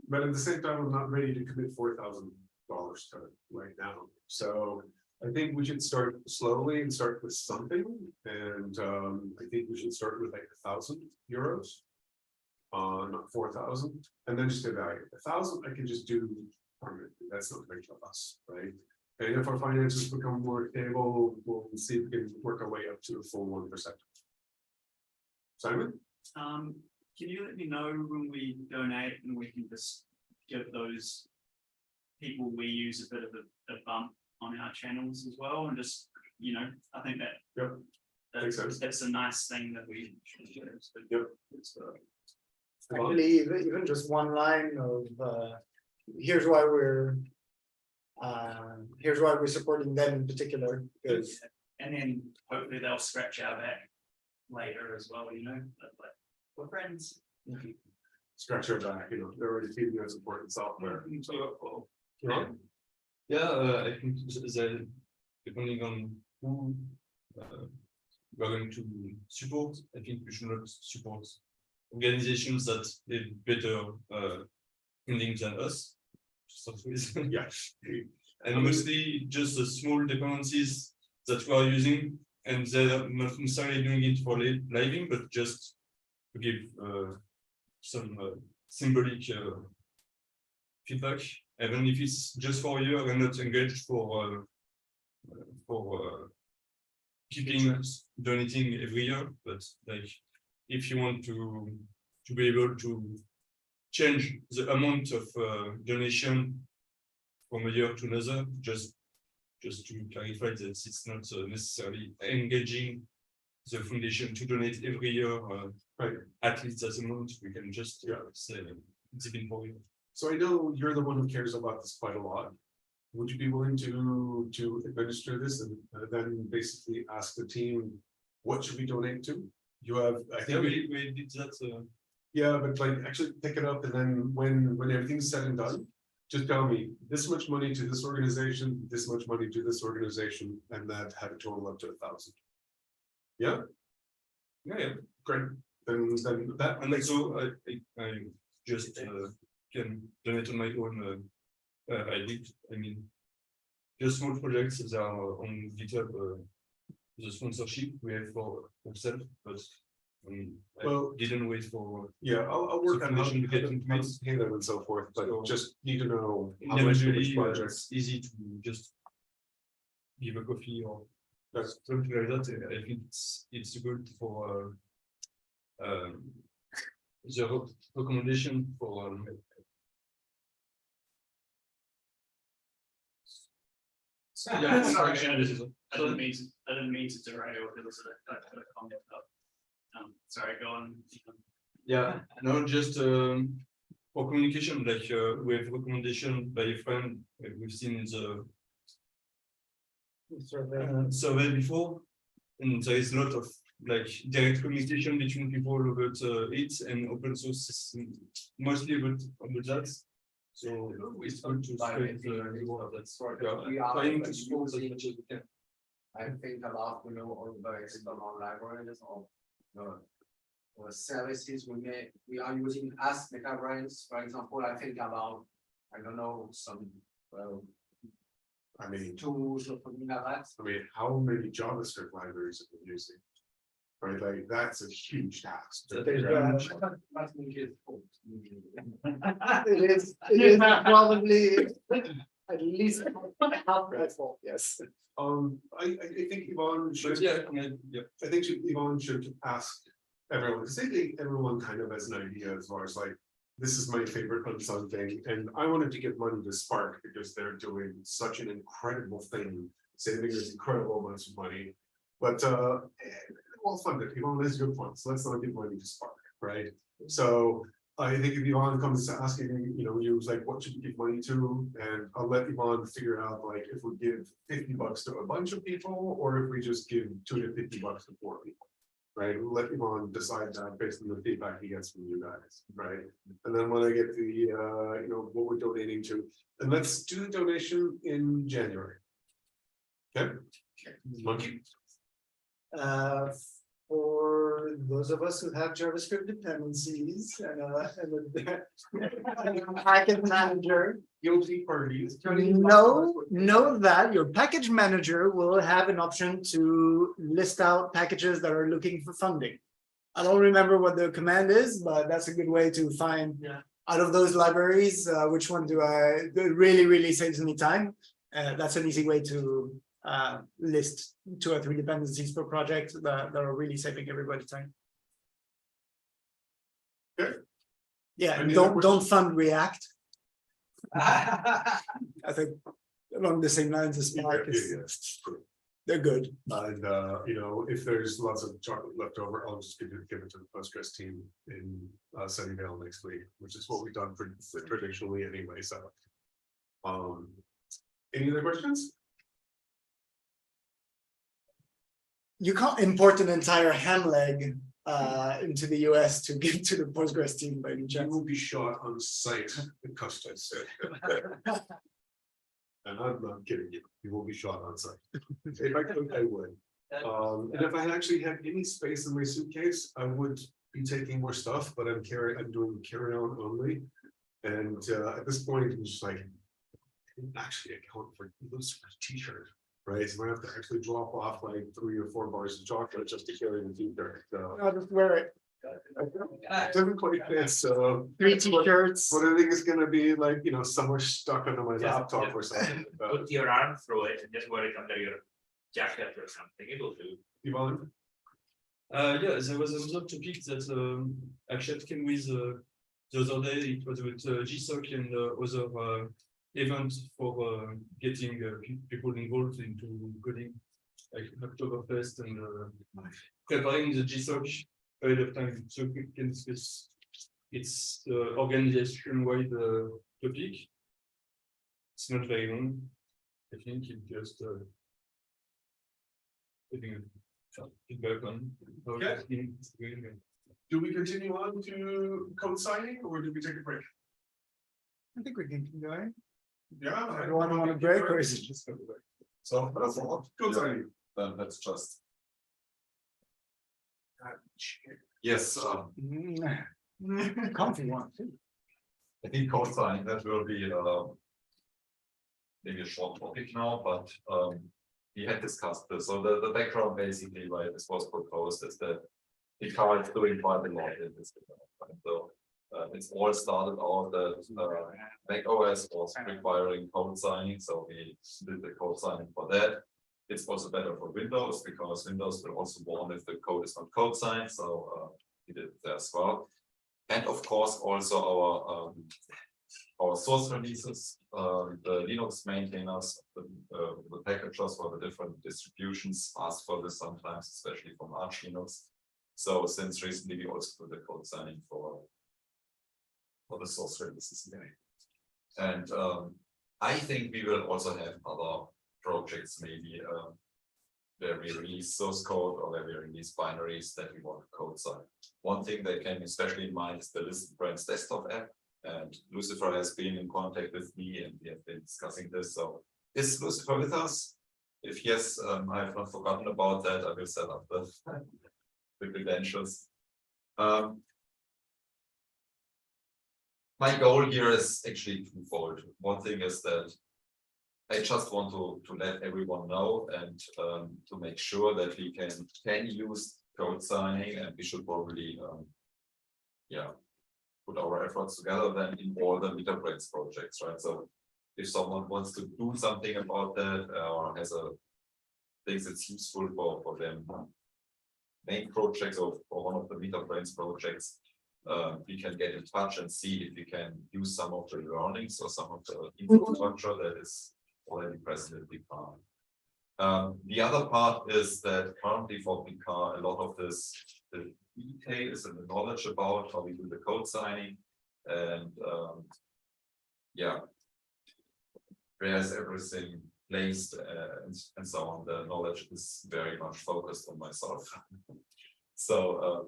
But at the same time, I'm not ready to commit $4,000 to it right now. So I think we should start slowly and start with something. And I think we should start with like €1,000, not 4,000, and then just evaluate. 1,000 I can just do permanently. That's not big of us, right? And if our finances become more stable, we'll see if we can work our way up to a full 1%. Simon? Can you let me know when we donate and we can just give those people we use a bit of a bump on our channels as well, and just, you know, I think that Yep. Makes sense. that's a nice thing that we should do. Yep. Actually, even just one line of here's why we're supporting them in particular, because And then hopefully they'll scratch our back later as well, you know, but we're friends. Scratch our back, you know, they're already feeding us important software. So, I think that depending on who we're going to support, I think we should not support organizations that have better funding than us. Yeah. And mostly just the small dependencies that we are using, and they're not necessarily doing it for living, but just to give some symbolic feedback, even if it's just for a year and not engaged for keeping donating every year, but like if you want to be able to change the amount of donation from a year to another, just to clarify that it's not necessarily engaging the foundation to donate every year, Right. at least that amount, we can just say it's been for you. So I know you're the one who cares about this quite a lot. Would you be willing to administer this and then basically ask the team, what should we donate to? You have, I think. We did that. Yeah, but like actually pick it up and then when everything's said and done, just tell me this much money to this organization, this much money to this organization, and that had a total up to 1,000. Yeah, Yeah. great. Then that And also I just can donate on my own. I mean, just small projects that are on GitHub. The sponsorship we have for ourselves, but Well, I didn't wait for. yeah, I'll work on how Foundation to get into it. to pay them and so forth, but So- just need to know how much for Individually, which projects. it's easy to just give a coffee or That's something like that. I think it's good for the recommendation for. Yeah, sorry, I didn't mean to derail, it was a comment up. Sorry, go on. Yeah, no, just for communication, like we have recommendation by a friend we've seen in the survey before, and there is a lot of like direct communication between people about it, and open source is mostly about that. So it's good to spread the word. That's trying to support as much as we can. I think a lot, all the external libraries or services we are using as MetaBrainz, for example. I think about, I don't know, some I mean, tools or something like that. how many JavaScript libraries have been using? Right, like that's a huge task. It is probably at least half my fault, yes. I think Yvonne should. Yeah. I think Yvonne should ask everyone, because I think everyone kind of has an idea as far as like, this is my favorite consulting, and I wanted to give money to Spark because they're doing such an incredible thing, saving us incredible amounts of money. But well funded, Yvonne has good points. Let's not give money to Spark, right? So I think if Yvonne comes to asking, you like, what should we give money to? And I'll let Yvonne figure out like if we give $50 to a bunch of people, or if we just give $2 to $50 to 4 people. Right, we'll let Yvonne decide that based on the feedback he gets from you guys, right? And then when I get the what we're donating to, and let's do the donation in January. Okay, Monkey. For those of us who have JavaScript dependencies and a package manager, Guilty parties. know that your package manager will have an option to list out packages that are looking for funding. I don't remember what the command is, but that's a good way to find out of those libraries, which one that really saves me time. That's an easy way to list 2 or 3 dependencies per project that are really saving everybody time. Good. Yeah, Any don't fund React. I think along the same lines as Spark they're good. And if there's lots of chocolate left over, I'll just give it to the Postgres team in Sunnyvale next week, which is what we've done traditionally anyway. So, any other questions? You can't import an entire ham leg into the US to give to the Postgres team by any You chance. will be shot on site, Costa said. And I'm not kidding you, you will be shot on site. If I could, I would. And if I actually had any space in my suitcase, I would be taking more stuff, but I'm doing carry-on only. And at this point, I'm just like, I didn't actually account for this t-shirt, right? So I have to actually drop off like 3 or 4 bars of chocolate just to carry the t-shirt. So I'll just wear it. Doesn't quite fit, so. 3 t-shirts. What I think is gonna be like, somewhere stuck under my laptop or something. Put your arm through it and just wear it under your jacket or something, it'll do. Yvonne? Yeah, there was another topic that actually came with the other day. It was with GSoC and other event for getting people involved into coding, like Oktoberfest and preparing the GSoC ahead of time. So we can discuss. It's organization-wide topic. It's not very long. I think it just feedback on how it's going. Do we continue on to code signing or do we take a break? I think we can keep going. Yeah. Everyone want a break or is it just? So, code signing. Then let's just. Yes, Comfy one too. I think code signing, that will be maybe a short topic now, but we had discussed this. So the background basically why this was proposed is that the car is doing quite a lot in this development. So it's all started out that Mac OS was requiring code signing, so we did the code signing for that. It's also better for Windows because Windows will also warn if the code is not code signed, so we did it there as well. And of course, also our source releases, the Linux maintainers, the packagers for the different distributions ask for this sometimes, especially from Arch Linux. So since recently, we also do the code signing for the source releases. And I think we will also have other projects, maybe where we release source code or where we release binaries that we want to code sign. One thing that came especially in mind is the MetaBrainz desktop app, and Lucifer has been in contact with me and we have been discussing this. So is Lucifer with us? If yes, I have not forgotten about that. I will set up the credentials. My goal here is actually twofold. One thing is that I just want to let everyone know and to make sure that we can use code signing, and we should probably put our efforts together then in all the MetaBrainz projects, right? So if someone wants to do something about that or has thinks it's useful for them main projects or for one of the MetaBrainz projects, we can get in touch and see if we can use some of the learnings or some of the infrastructure that is already present in Picard. The other part is that currently for Picard, a lot of this, the details and the knowledge about how we do the code signing and where is everything placed and so on. The knowledge is very much focused on myself. So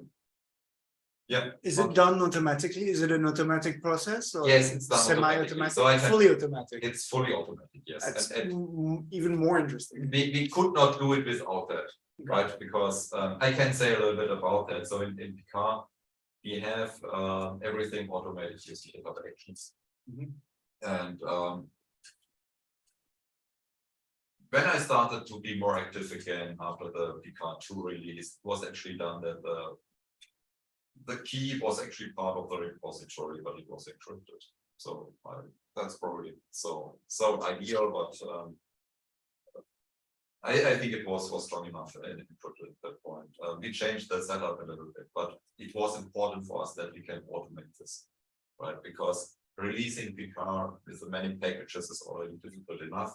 Is it done automatically? Is it an automatic process or yes, it's done semi-automatic? So fully automatic. It's fully automatic, yes. That's And even more interesting. we could not do it without that, right? Because I can say a little bit about that. So in Picard, we have everything automated using GitHub Actions. And when I started to be more active again after the Picard 2 release, it was actually done that the key was actually part of the repository, but it was encrypted. So that's probably so ideal, but I think it was strong enough and encrypted at that point. We changed the setup a little bit, but it was important for us that we can automate this, right? Because releasing Picard with the many packages is already difficult enough.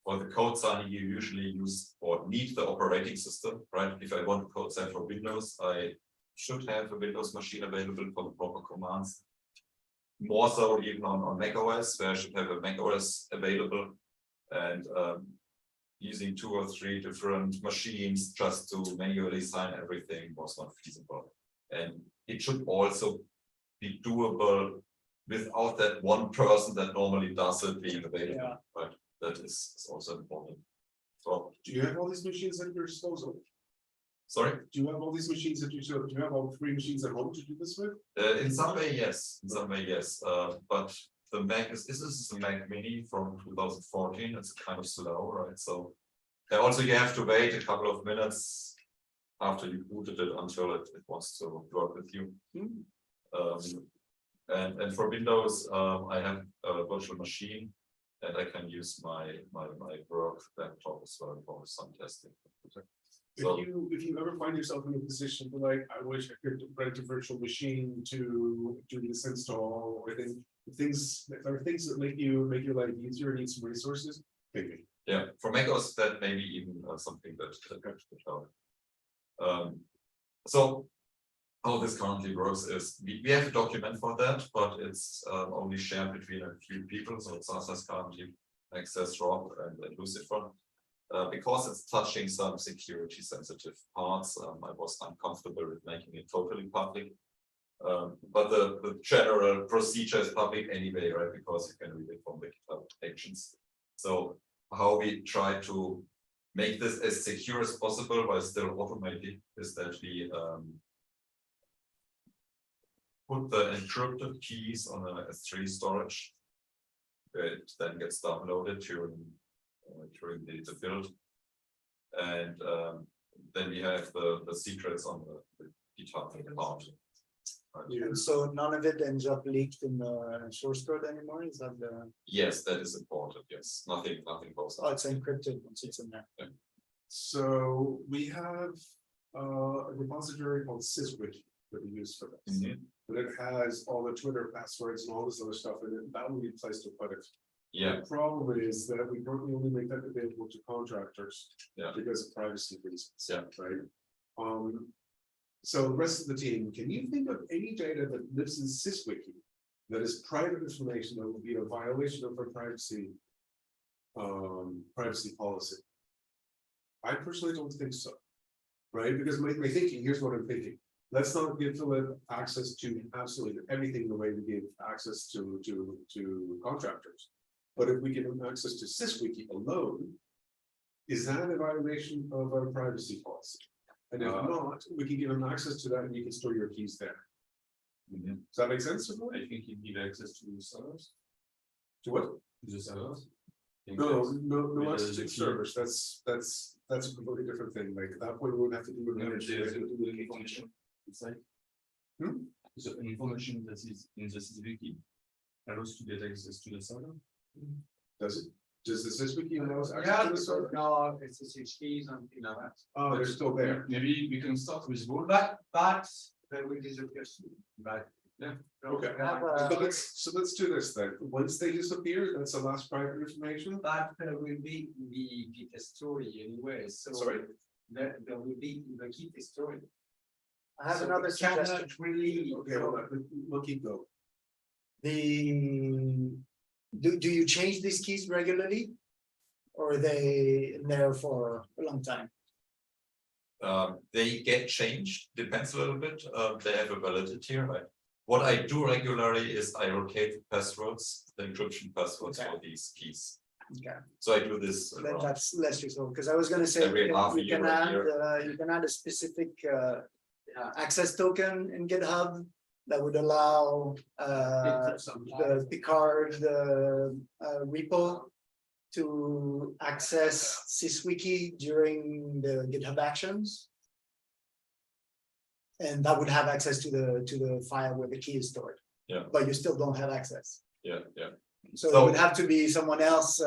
For the code signing, you usually use or need the operating system, right? If I want to code sign for Windows, I should have a Windows machine available for the proper commands. More so even on Mac OS, where I should have a Mac OS available, and using 2 or 3 different machines just to manually sign everything was not feasible. And it should also be doable without that one person that normally does it being available, right? That is also important. So, Do you have all these machines at your disposal? sorry? Do you have all these machines do you have all 3 machines at home to do this with? In some way, yes. In some way, yes. But the Mac this is a Mac Mini from 2014. It's kind of slow, right? So also you have to wait a couple of minutes after you booted it until it wants to work with you. And for Windows, I have a virtual machine, and I can use my work laptop as well for some testing. So If you ever find yourself in a position where like, I wish I could rent a virtual machine to do this install, or things that make your life easier, need some resources, maybe. yeah, for macOS, that may be even something that could help. So how this currently works is we have a document for that, but it's only shared between a few people. So Sasas currently access Rob and Lucifer. Because it's touching some security sensitive parts, I was uncomfortable with making it totally public. But the general procedure is public anyway, right? Because you can read it from the GitHub Actions. So how we try to make this as secure as possible while still automated is that we put the encrypted keys on a S3 storage. It then gets downloaded during the build, and then we have the secrets on the GitHub part. And so none of it ends up leaked in the source code anymore, is that the? Yes, that is important, yes, nothing goes Oh, out. it's encrypted once it's in there. So we have a repository called SysWiki that we use for this. But it has all the Twitter passwords and all this other stuff in it. That would be a place to put it. Yeah, The problem is that we currently only make that available to contractors. Yeah. Because of privacy reasons. Yeah. Right. So the rest of the team, can you think of any data that lives in SysWiki that is private information that would be a violation of our privacy policy? I personally don't think so. Right, because my thinking, here's what I'm thinking. Let's not give Philip access to absolutely everything the way we give access to contractors. But if we give him access to SysWiki alone, is that a violation of our privacy policy? And if not, we can give him access to that and you can store your keys there. Does that make sense? I think you give access to the servers, To what? to the servers. No access to the servers. That's a completely different thing. Like at that point, we would have to do the information inside. Hmm? So information that is in the SysWiki allows to get access to the server. Does it? Does the SysWiki allow us access Yeah, to the server? no, it's the six keys and things like that. Oh, they're still there. Maybe we can start with both. But they will disappear soon, but. Yeah. Okay. So let's do this then. Once they disappear, that's the last private information. But there will be the Git story anyway, so. Sorry? There will be the Git story. I have So another we cannot suggestion. really. Okay, hold on. We'll keep going. Do you change these keys regularly? Or are they in there for a long time? they get changed, depends a little bit, they have a validity, right? What I do regularly is I rotate the passwords, the encryption passwords Okay. for these keys. Okay, So I do this then around. that's less useful, because I was gonna say, Every half a you can year or add, year. you can add a specific access token in GitHub that would allow the Picard repo to access SysWiki during the GitHub actions. And that would have access to the file where the key is stored. Yeah. But you still don't have access. Yeah, yeah. So it So- would have to be someone else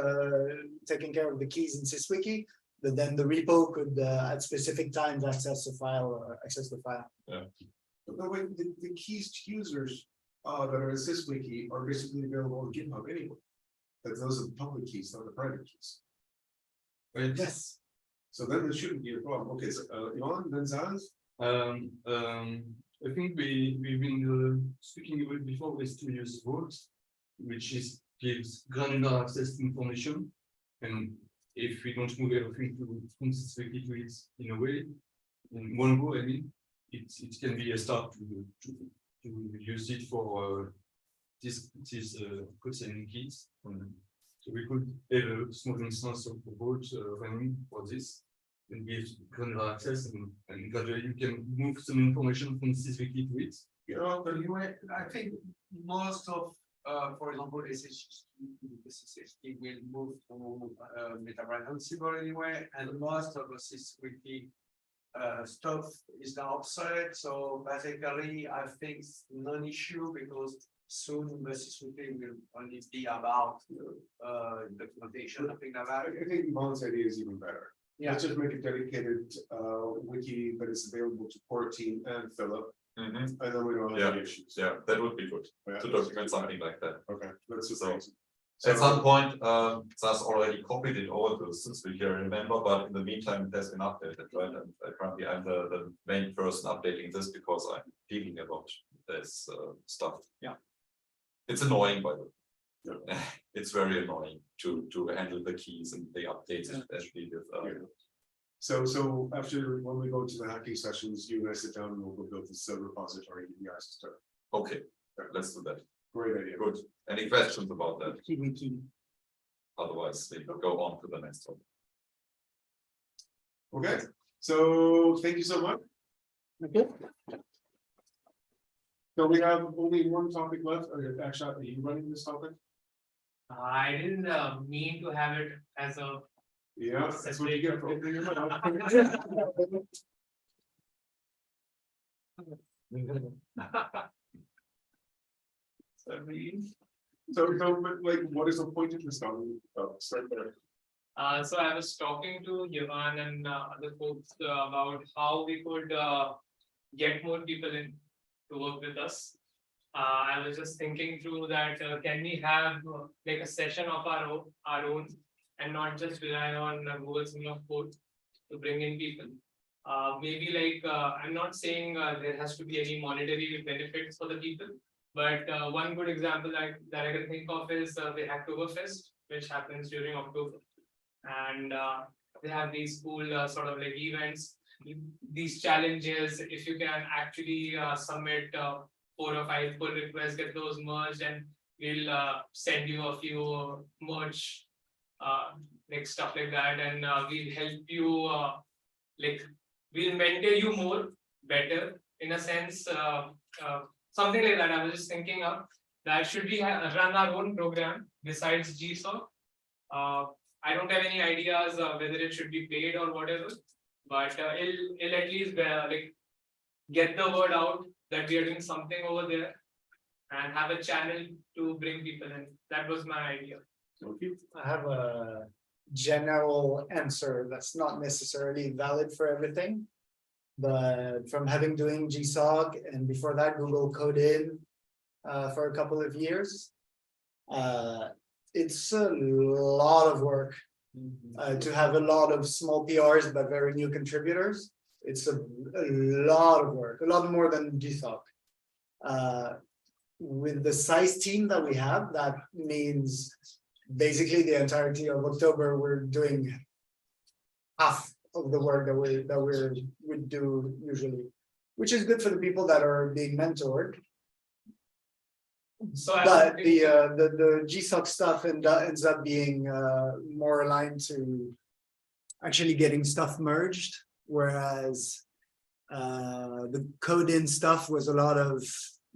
taking care of the keys in SysWiki, but then the repo could at specific times access the file or access the file. But the way the keys to users that are in SysWiki are basically available on GitHub anyway. That those are the public keys, not the private keys. Right. Yes. So then there shouldn't be a problem. Okay, so Ivan, then Zaz? I think we've been speaking about before is to use Vault, which gives granular access to information. And if we don't move everything from SysWiki to it in a way, in one go, I mean, it can be a start to use it for this code sending keys. So we could have a small instance of Vault running for this. And give granular access and gradually you can move some information from SysWiki to it. Yeah, but Anyway, I think most of, for example, SSHD will move to MetaBrainz Ansible anyway, and most of the SysWiki stuff is now obsolete, so basically I think it's non-issue because soon necessity will only be about documentation, something like that. I think Yvonne's idea is even better. Yeah. Let's just make a dedicated wiki that is available to core team and Philip, Mhm. and then we don't have any issues. Yeah, that would be good Yeah, to document something like that. Okay, let's just. So- At some point, SAS already copied it over to since we can remember, but in the meantime, it has been updated, right? And currently I'm the main person updating this because I'm dealing about this stuff. Yeah. It's annoying, by the way. Yeah. It's very annoying to handle the keys and the updates especially with Yeah. So after, when we go to the hacking sessions, you guys sit down and we'll build this repository in the system. okay, let's do that. Great idea. Good. Any questions about that? TBT. Otherwise, we go on to the next one. Okay, so thank you so much. Okay. So we have only one topic left. Actually, are you running this topic? I didn't mean to have it as a. Yeah, that's what you get for opening your mouth. So, but like, what is the point of this topic? Start there. So I was talking to Yavan and other folks about how we could get more people in to work with us. I was just thinking through that, can we have like a session of our own and not just rely on Google School of Code to bring in people. Maybe like, I'm not saying there has to be any monetary benefits for the people, but one good example that I can think of is the Hacktoberfest, which happens during October. And they have these cool sort of like events, these challenges. If you can actually submit 4 or 5 pull requests, get those merged, and we'll send you a few merge like stuff like that, and we'll help you like we'll mentor you more better in a sense, something like that. I was just thinking of that. Should we run our own program besides GSoC? I don't have any ideas whether it should be paid or whatever, but it'll at least like get the word out that we are doing something over there and have a channel to bring people in. That was my idea. I have a general answer that's not necessarily valid for everything. But from having doing GSoC and before that Google Code for a couple of years, it's a lot of work to have a lot of small PRs but very new contributors. It's a lot of work, a lot more than GSoC. With the size team that we have, that means basically the entirety of October we're doing half of the work that we do usually, which is good for the people that are being mentored. So But the GSoC stuff ends up being more aligned to actually getting stuff merged, whereas the code-in stuff was a lot of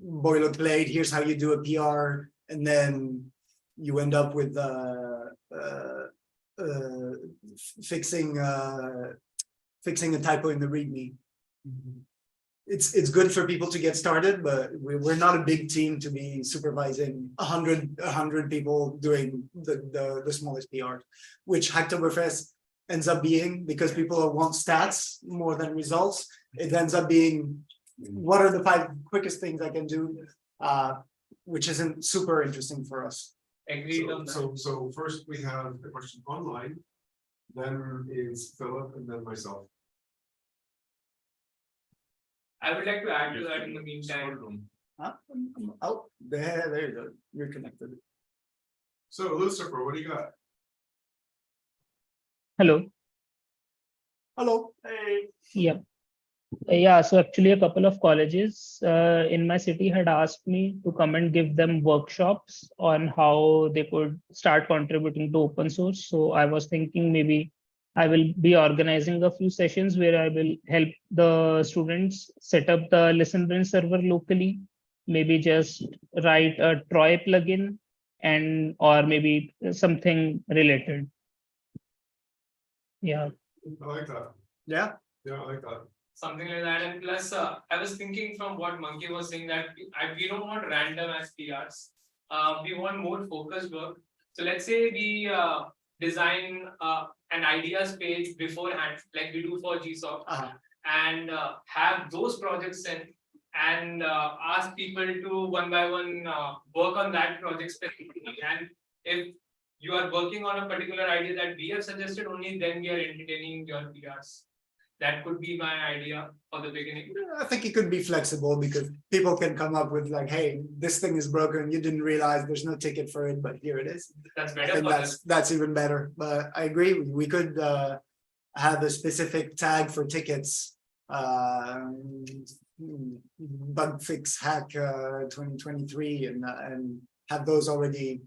boilerplate. Here's how you do a PR, and then you end up with fixing a typo in the README. It's good for people to get started, but we're not a big team to be supervising 100 people doing the smallest PR, which Hacktoberfest ends up being, because people want stats more than results. It ends up being, what are the 5 quickest things I can do, which isn't super interesting for us. agreed on that. So first we have a question online, then is Philip, and then myself. I would like to add to that in the meantime. Oh, there you go. You're connected. So Lucifer, what do you got? Hello. Hello. Hey. Yeah. Yeah. So actually, a couple of colleges in my city had asked me to come and give them workshops on how they could start contributing to open source. So I was thinking maybe I will be organizing a few sessions where I will help the students set up the ListenBrainz server locally, maybe just write a Troy plugin and or maybe something related. Yeah. I like that. Yeah, Yeah, I like that. Something like that. And plus, I was thinking from what Monkey was saying that we don't want random as PRs. We want more focused work. So let's say we design an ideas page beforehand, like we do for GSoC, and have those projects in and ask people to one by one work on that project specifically. And if you are working on a particular idea that we have suggested, only then we are entertaining your PRs. That could be my idea for the beginning. I think it could be flexible because people can come up with like, hey, this thing is broken. You didn't realize there's no ticket for it, but here it is. That's I better. think For that's even better. But I agree. We could have a specific tag for tickets. Bug fix hack 2023 and have those already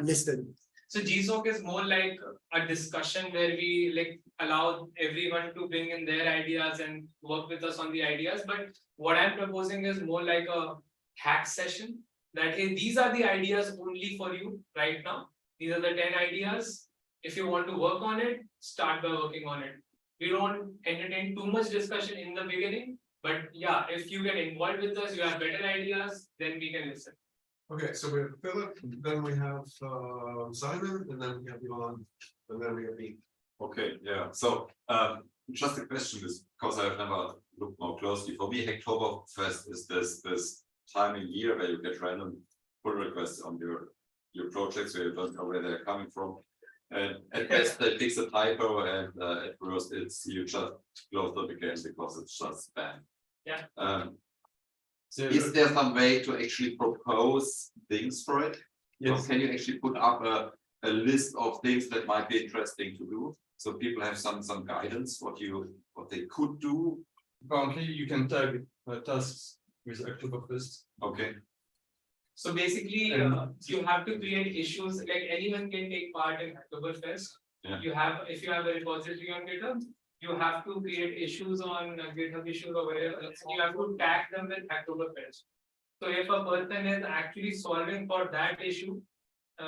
listed. So GSoC is more like a discussion where we like allow everyone to bring in their ideas and work with us on the ideas. But what I'm proposing is more like a hack session that, hey, these are the ideas only for you right now. These are the 10 ideas. If you want to work on it, start by working on it. We don't entertain too much discussion in the beginning, but yeah, if you get involved with us, you have better ideas, then we can listen. Okay, so we have Philip, then we have Simon, and then we have Ivan, and then we have me. Okay, yeah, so just a question is because I've never looked more closely. For me, Oktoberfest is this time of year where you get random pull requests on your projects where you don't know where they're coming from. And at best they fix a typo, and at worst it's you just close the game because it's just spam. Yeah. Is there some way to actually propose things for it? Yes. So can you actually put up a list of things that might be interesting to do? So people have some guidance what they could do. Currently, you can tag tasks with Oktoberfest. Okay. So basically, you have to create issues, like anyone can take part in Oktoberfest. Yeah. If you have a repository on GitHub, you have to create issues on GitHub issues or wherever else. You have to tag them with Oktoberfest. So if a person is actually solving for that issue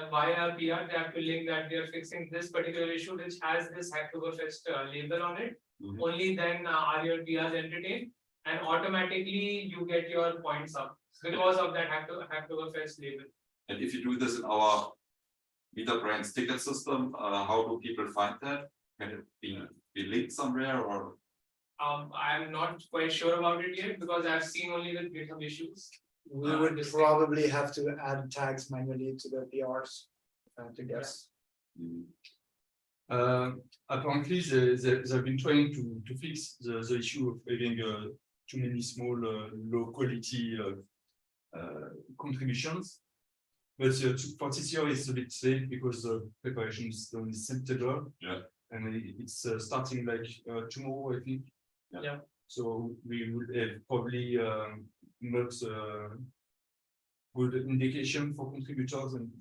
via PR, they have to link that they are fixing this particular issue which has this Oktoberfest label on it. Mhm. Only then are your PRs entertained, and automatically you get your points up because of that Oktoberfest label. And if you do this in our MetaBrainz ticket system, how do people find that? Can it be linked somewhere or? I'm not quite sure about it yet because I've seen only with GitHub issues. We would probably have to add tags manually to the PRs. If I had to guess. Apparently, they've been trying to fix the issue of having too many small, low quality contributions. But for this year, it's a bit safe because the preparation is done in September. Yeah. And it's starting like tomorrow, I think. Yeah. So we would have probably not good indication for contributors and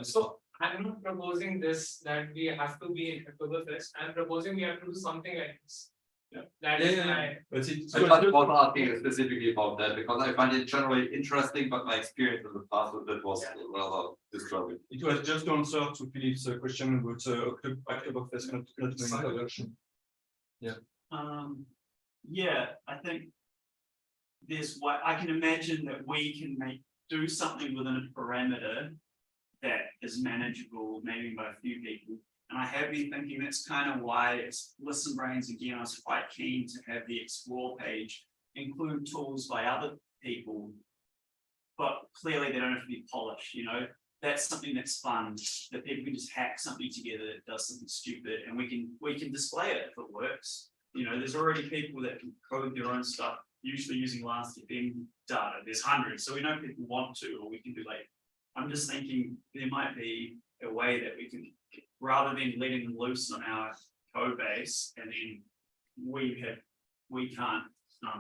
So I'm not proposing this that we have to be in Oktoberfest. I'm proposing we have to do something like this. Yeah. That is my. But I just was asking specifically about that because I find it generally interesting, but my experience in the past with it was rather disturbing. it was just to answer to Philip's question about Oktoberfest not doing production. Yeah, I think there's what I can imagine that we can do something within a parameter that is manageable, maybe by a few people. And I have been thinking that's kind of why it's Listen Brains again. I was quite keen to have the explore page include tools by other people, but clearly they don't have to be polished. You know, that's something that's fun. That people can just hack something together that does something stupid, and we can display it if it works. You know, there's already people that can code their own stuff, usually using last.fm data. There's hundreds, so we know people want to, or we can do like. I'm just thinking there might be a way that we can, rather than letting them loose on our code base, and then we can't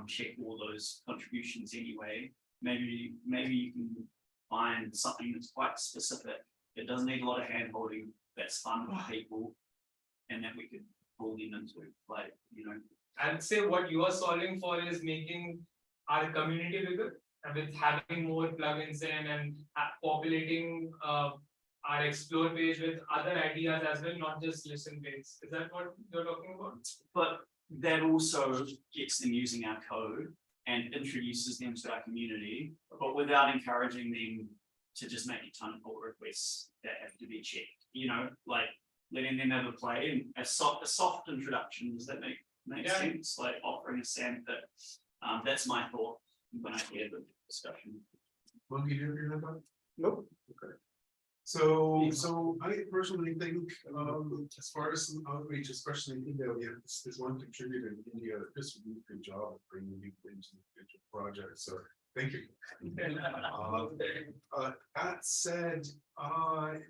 check all those contributions anyway. Maybe you can find something that's quite specific. It doesn't need a lot of hand holding. That's fun for people, and that we could pull them into, like, you know. I'd say what you are solving for is making our community bigger, and with having more plugins in and populating our explore page with other ideas as well, not just listen page. Is that what you're talking about? But that also gets them using our code and introduces them to our community, but without encouraging them to just make a ton of pull requests that have to be checked, you know, like letting them have a play and a soft introduction. Does that make sense? Like offering a sandpit. That's my thought when I hear the discussion. Monkey, you hear that? Nope. Okay. So I personally think, as far as outreach, especially in India, we have this one contributor in India, this would do a good job of bringing people into the project, so thank you. That said,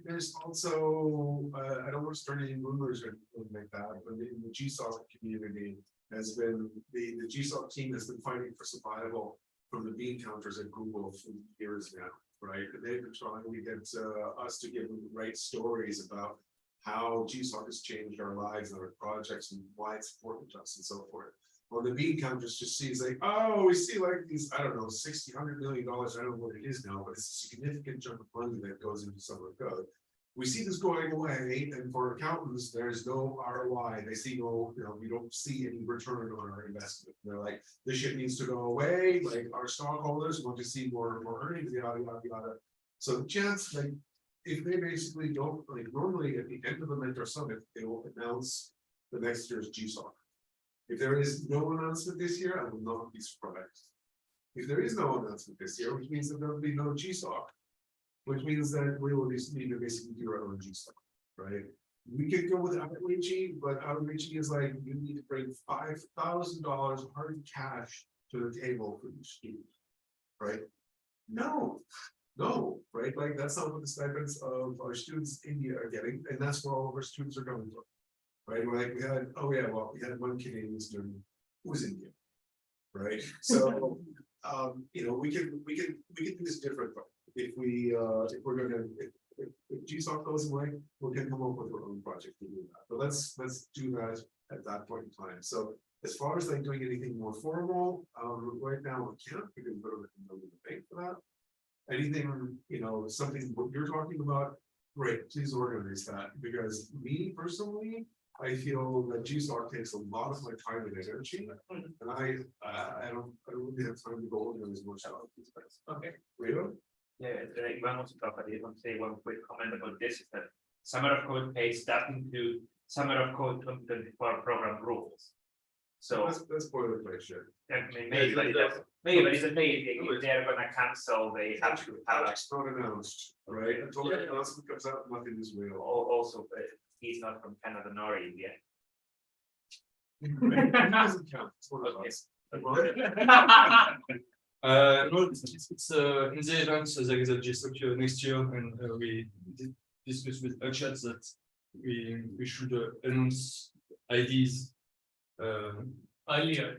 there's also, I don't want to start any rumors or anything like that, but in the GSoC community has been, the GSoC team has been fighting for survival from the bean counters at Google for years now. Right, they've been trying to get us to give them the right stories about how GSoC has changed our lives and our projects and why it's important to us and so forth. Well, the bean counters just sees like, oh, we see like these, I don't know, $60-100 million. I don't know what it is now, but it's a significant chunk of money that goes into some of the code. We see this going away, and for accountants, there's no ROI. They see no, we don't see any return on our investment. They're like, this shit needs to go away. Like our stockholders want to see more earnings, yada yada yada. So the chance, like, if they basically don't, like, normally at the end of the mentor summit, they will announce the next year's GSoC. If there is no announcement this year, I will not be surprised. If there is no announcement this year, which means that there will be no GSoC. Which means that we will need to basically do our own GSoC, right? We could go with outreaching, but outreaching is like, you need to bring $5,000 hard cash to the table for each student, right? No, right? Like that's not what the stipends of our students in India are getting, and that's where all of our students are coming from, right? Like we had, we had one Canadian student who was Indian, right? So, we can do this differently. If we're gonna, if GSoC goes away, we can come up with our own project to do that. But let's do that at that point in time. So as far as like doing anything more formal, right now we can't, because we don't have the bank for that. Anything, something what you're talking about, great, please organize that. Because me personally, I feel that GSoC takes a lot of my time and energy, and I don't really have time to go organize more stuff. Okay. Rito? Yeah, if I want to talk, I want to say one quick comment about this, is that Summer of Code pays does include Summer of Code 2024 program rules. So That's boilerplate shit. maybe, but it's amazing. If they're gonna cancel, they have to have It's not announced, right? Until the announcement comes out, nothing is real. also, he's not from Canada nor India. It doesn't count. It's one of us. No, it's in the event there is a GSoC next year, and we discussed with Untitled that we should announce IDs Earlier.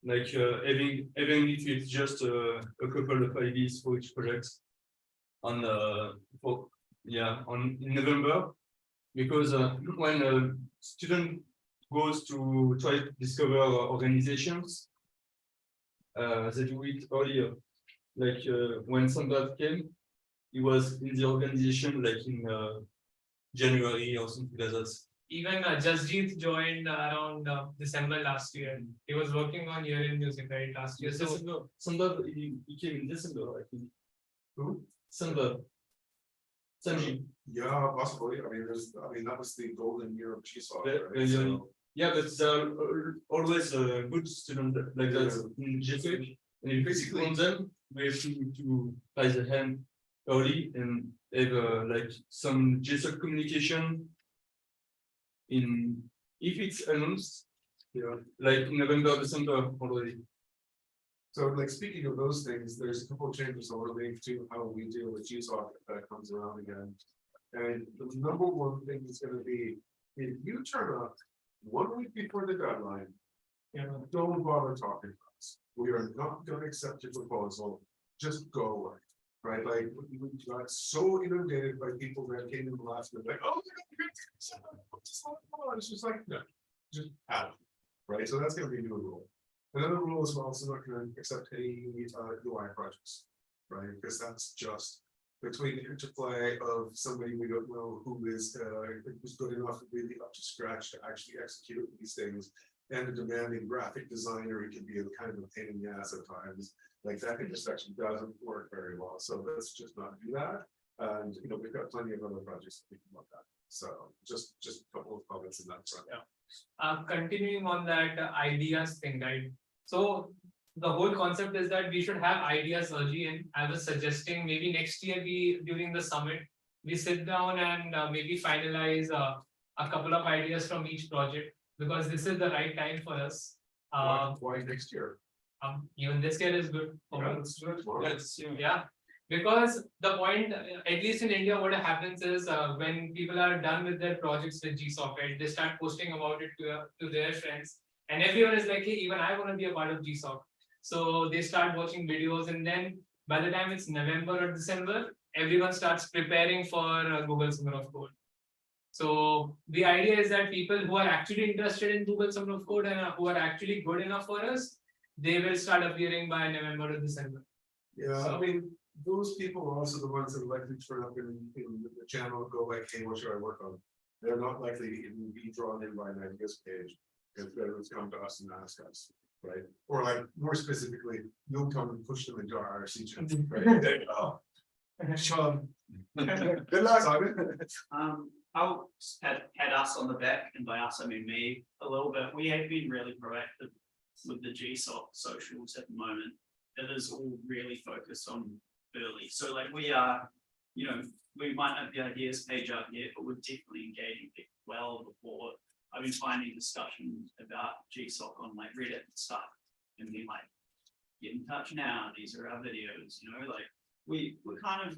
like even if it's just a couple of IDs for each project on in November, because when a student goes to try to discover organizations, they do it earlier. Like when Sandra came, he was in the organization like in January or something like that. Even Jasjeet joined around December last year. He was working on year in music right last year. So Sandra, he came in December, I think. Who? Sandra. Sanji. Yeah, possibly. I mean, that was the golden year of GSoC. Right? So, yeah, but there are always a good student like that in GSoC. And if basically on them, we have to raise the hand early and have like some GSoC communication if it's announced, like in November, December already. So, like, speaking of those things, there's a couple of changes I want to make to how we deal with GSoC if that comes around again. And the number one thing is going to be, if you turn up 1 week before the deadline, don't bother talking to us. We are not going to accept your proposal. Just go away. Right? Like, we got so inundated by people that came in the last minute, like, oh, it's just like, no, just out. Right? So that's going to be a new rule. Another rule is we're also not going to accept any UI projects, right? Because that's just between the interplay of somebody we don't know who's good enough to really up to scratch to actually execute these things, and a demanding graphic designer, it can be a kind of a pain in the ass at times. Like that intersection doesn't work very well, so let's just not do that. And, you know, we've got plenty of other projects to think about that. So just a couple of comments in that front. Continuing on that ideas thing, right? So the whole concept is that we should have ideas early, and I was suggesting maybe next year during the summit, we sit down and maybe finalize a couple of ideas from each project, because this is the right time for us. Why next year? Even this year is good. for me. Let's do it tomorrow. Yeah, because the point, at least in India, what happens is when people are done with their projects with GSoC, right, they start posting about it to their friends, and everyone is like, hey, even I want to be a part of GSoC. So they start watching videos, and then by the time it's November or December, everyone starts preparing for Google Summer of Code. So the idea is that people who are actually interested in Google Summer of Code and who are actually good enough for us, they will start appearing by November or December. Yeah, I mean, those people are also the ones that likely turn up in the channel and go like, hey, what should I work on? They're not likely to even be drawn in by an ideas page, because they'll come to us and ask us, right? Or like, more specifically, you'll come and push them into our IRC channel, right? There you go. Sean. Good luck, Simon. I'll had us on the back, and by us I mean me a little bit. We have been really proactive with the GSoC socials at the moment. It is all really focused on early. So like we are, you know, we might have the ideas page up yet, but we're definitely engaging people well before. I've been finding discussions about GSoC on like Reddit and stuff, and being like, get in touch now. These are our videos, you know, like we're kind of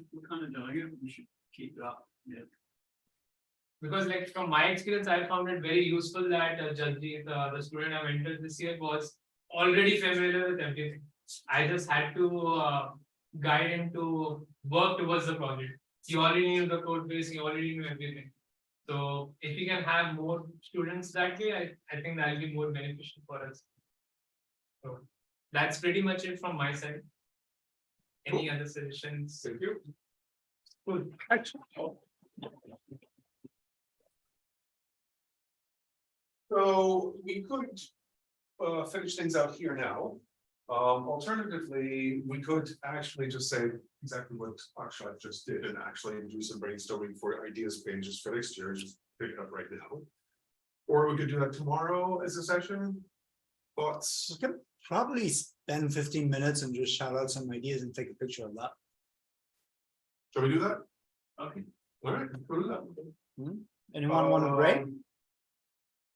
doing it. We should keep it up. Yeah. Because like from my experience, I found it very useful that Jagjit, the student I mentored this year, was already familiar with everything. I just had to guide him to work towards the project. He already knew the code base, he already knew everything. So if we can have more students that way, I think that will be more beneficial for us. So that's pretty much it from my side. Any other suggestions? Thank you. Cool. So we could finish things out here now. Alternatively, we could actually just say exactly what Akshat just did and actually do some brainstorming for ideas pages for next year, just pick it up right now. Or we could do that tomorrow as a session. Thoughts? We could probably spend 15 minutes and just shout out some ideas and take a picture of that. Shall we do that? Okay. All right, we'll do that. Anyone want a break?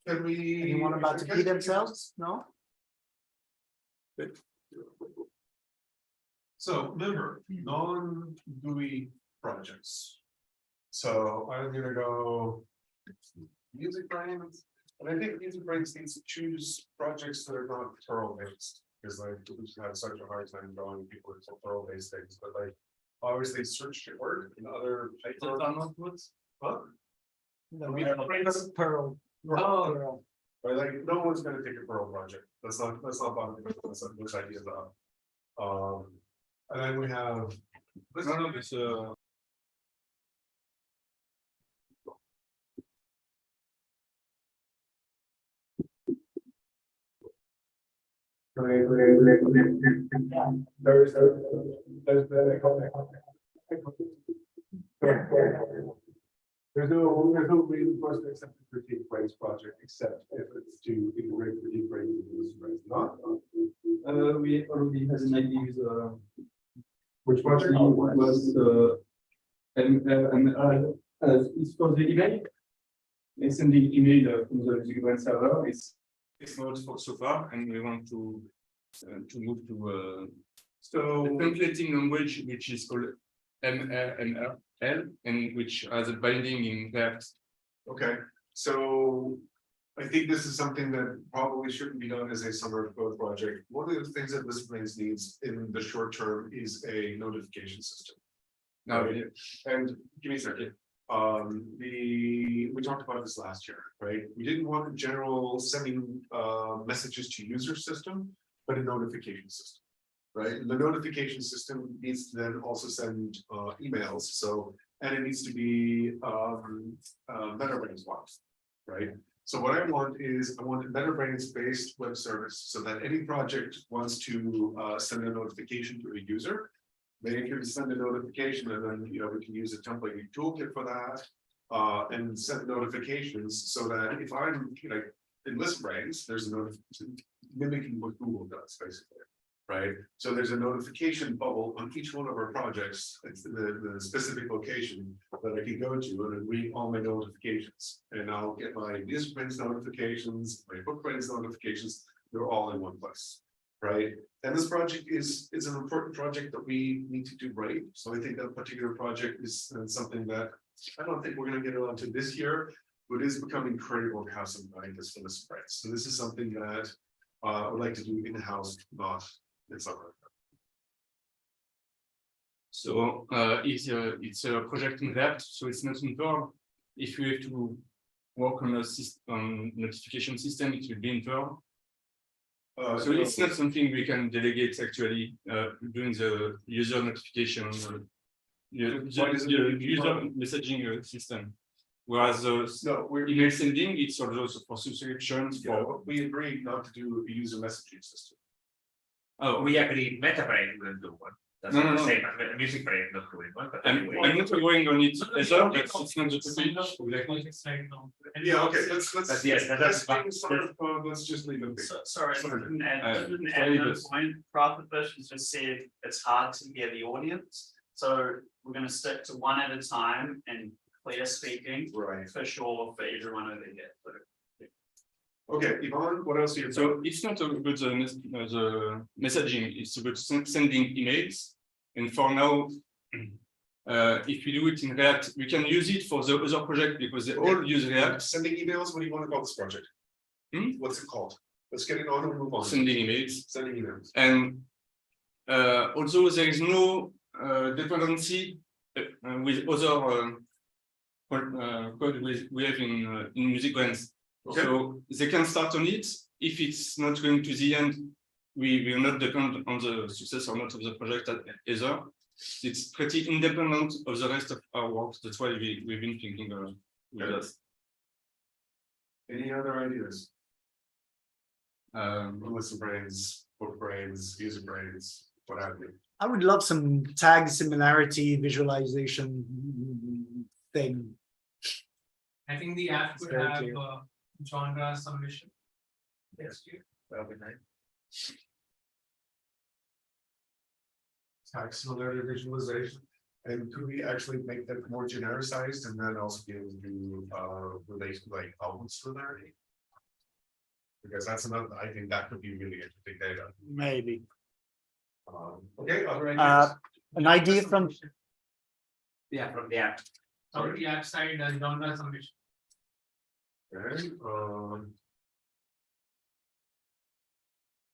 Can we? Anyone about to pee themselves? No? So remember, non-GUI projects. So I'm gonna go MetaBrainz, and I think MetaBrainz needs to choose projects that are not Perl based, because like we have such a hard time drawing people into Perl based things, but like obviously search should work in other Python. Huh? No, Pearl. Oh. But like, no one's gonna take a Perl project. Let's not bother with those ideas out. And then we have. There's no reason for us to accept the critique brains project, except if it's to integrate critique brains into this brains, not. We already has an idea with Which project? was it's for the email. They send the email from the GSoC server. It's not for so far, and we want to move to So a templating language which is called MRNL, and which has a binding in React. okay, so I think this is something that probably shouldn't be done as a summer code project. One of the things that this brains needs in the short term is a notification system. Now, Right. And give me a second. We talked about this last year, right? We didn't want a general sending messages to user system, but a notification system. Right, the notification system needs to then also send emails, so, and it needs to be MetaBrainz ones, right? So what I want is, I want a MetaBrainz based web service, so that any project wants to send a notification to a user. They can send a notification and then, we can use a template toolkit for that. And send notifications so that if I'm, in ListBrainz, there's a notification mimicking what Google does, basically. Right, so there's a notification bubble on each one of our projects. It's the specific location that I can go to and then read all my notifications. And I'll get my NewsPrints notifications, my BookBrainz notifications, they're all in one place. Right, and this project is an important project that we need to do right. So I think that particular project is something that I don't think we're going to get around to this year, but it is becoming critical to have some guidance for the spreads. So this is something that I would like to do in-house, not in summer. So it's a project in React, so it's not in Perl. If you have to work on on notification system, it will be in Perl. So it's not something we can delegate actually doing the user notification, user messaging system. Whereas email sending, it's also for subscriptions. We agreed not to do a user messaging system. Oh, We agreed MetaBrainz will do one. That's No, not no, the no. same, but MusicBrainz not doing one, but I'm anyway. not agreeing on it as well, but it's not the topic. Yeah, okay, let's But yes, let's just leave it be. Sorry, I Sorry. didn't add sorry, another but- point. Prophet has just said it's hard to hear the audience. So we're gonna stick to one at a time and clear speaking Right, for sure for everyone over here. So, okay, Yvonne, what else do you? So it's not about the messaging, it's about sending emails. And for now, if we do it in React, we can use it for the other project because they all use React. Sending emails, what do you want to call this project? What's it called? Let's get it on and move on. Sending emails. Sending emails. And although there is no dependency with other code we have in MusicBrainz. Okay. So they can start on it. If it's not going to the end, we will not depend on the success or not of the project either. It's pretty independent of the rest of our work. That's why we've been thinking with us. Any other ideas? ListenBrainz, BookBrainz, UserBrainz, what have you? I would love some tag similarity visualization thing. I think the app could very have clear. genre submission. Yes, that'll be nice. Tag similarity visualization. And could we actually make that more genericized and then also be able to do relate like album similarity? Because that's another, I think that could be really interesting data. Maybe. Okay, other ideas? An idea from Yeah, from the app. On the app side, genre submission. Okay,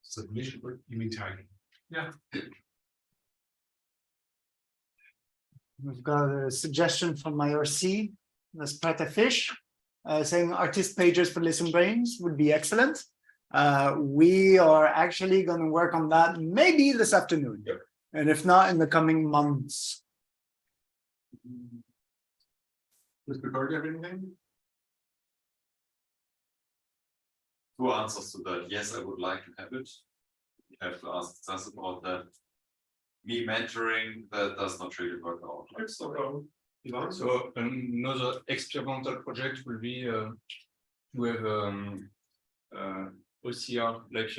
submission, you mean tagging? Yeah. We've got a suggestion from my RC, that's Prata Fish, saying artist pages for ListenBrainz would be excellent. We are actually going to work on that maybe this afternoon. Yep. And if not, in the coming months. Mr. Carter, have anything? Two answers to that. Yes, I would like to have it. You have to ask us about that. Me mentoring, that does not really work out. I'm sorry. So another experimental project will be to have OCR, like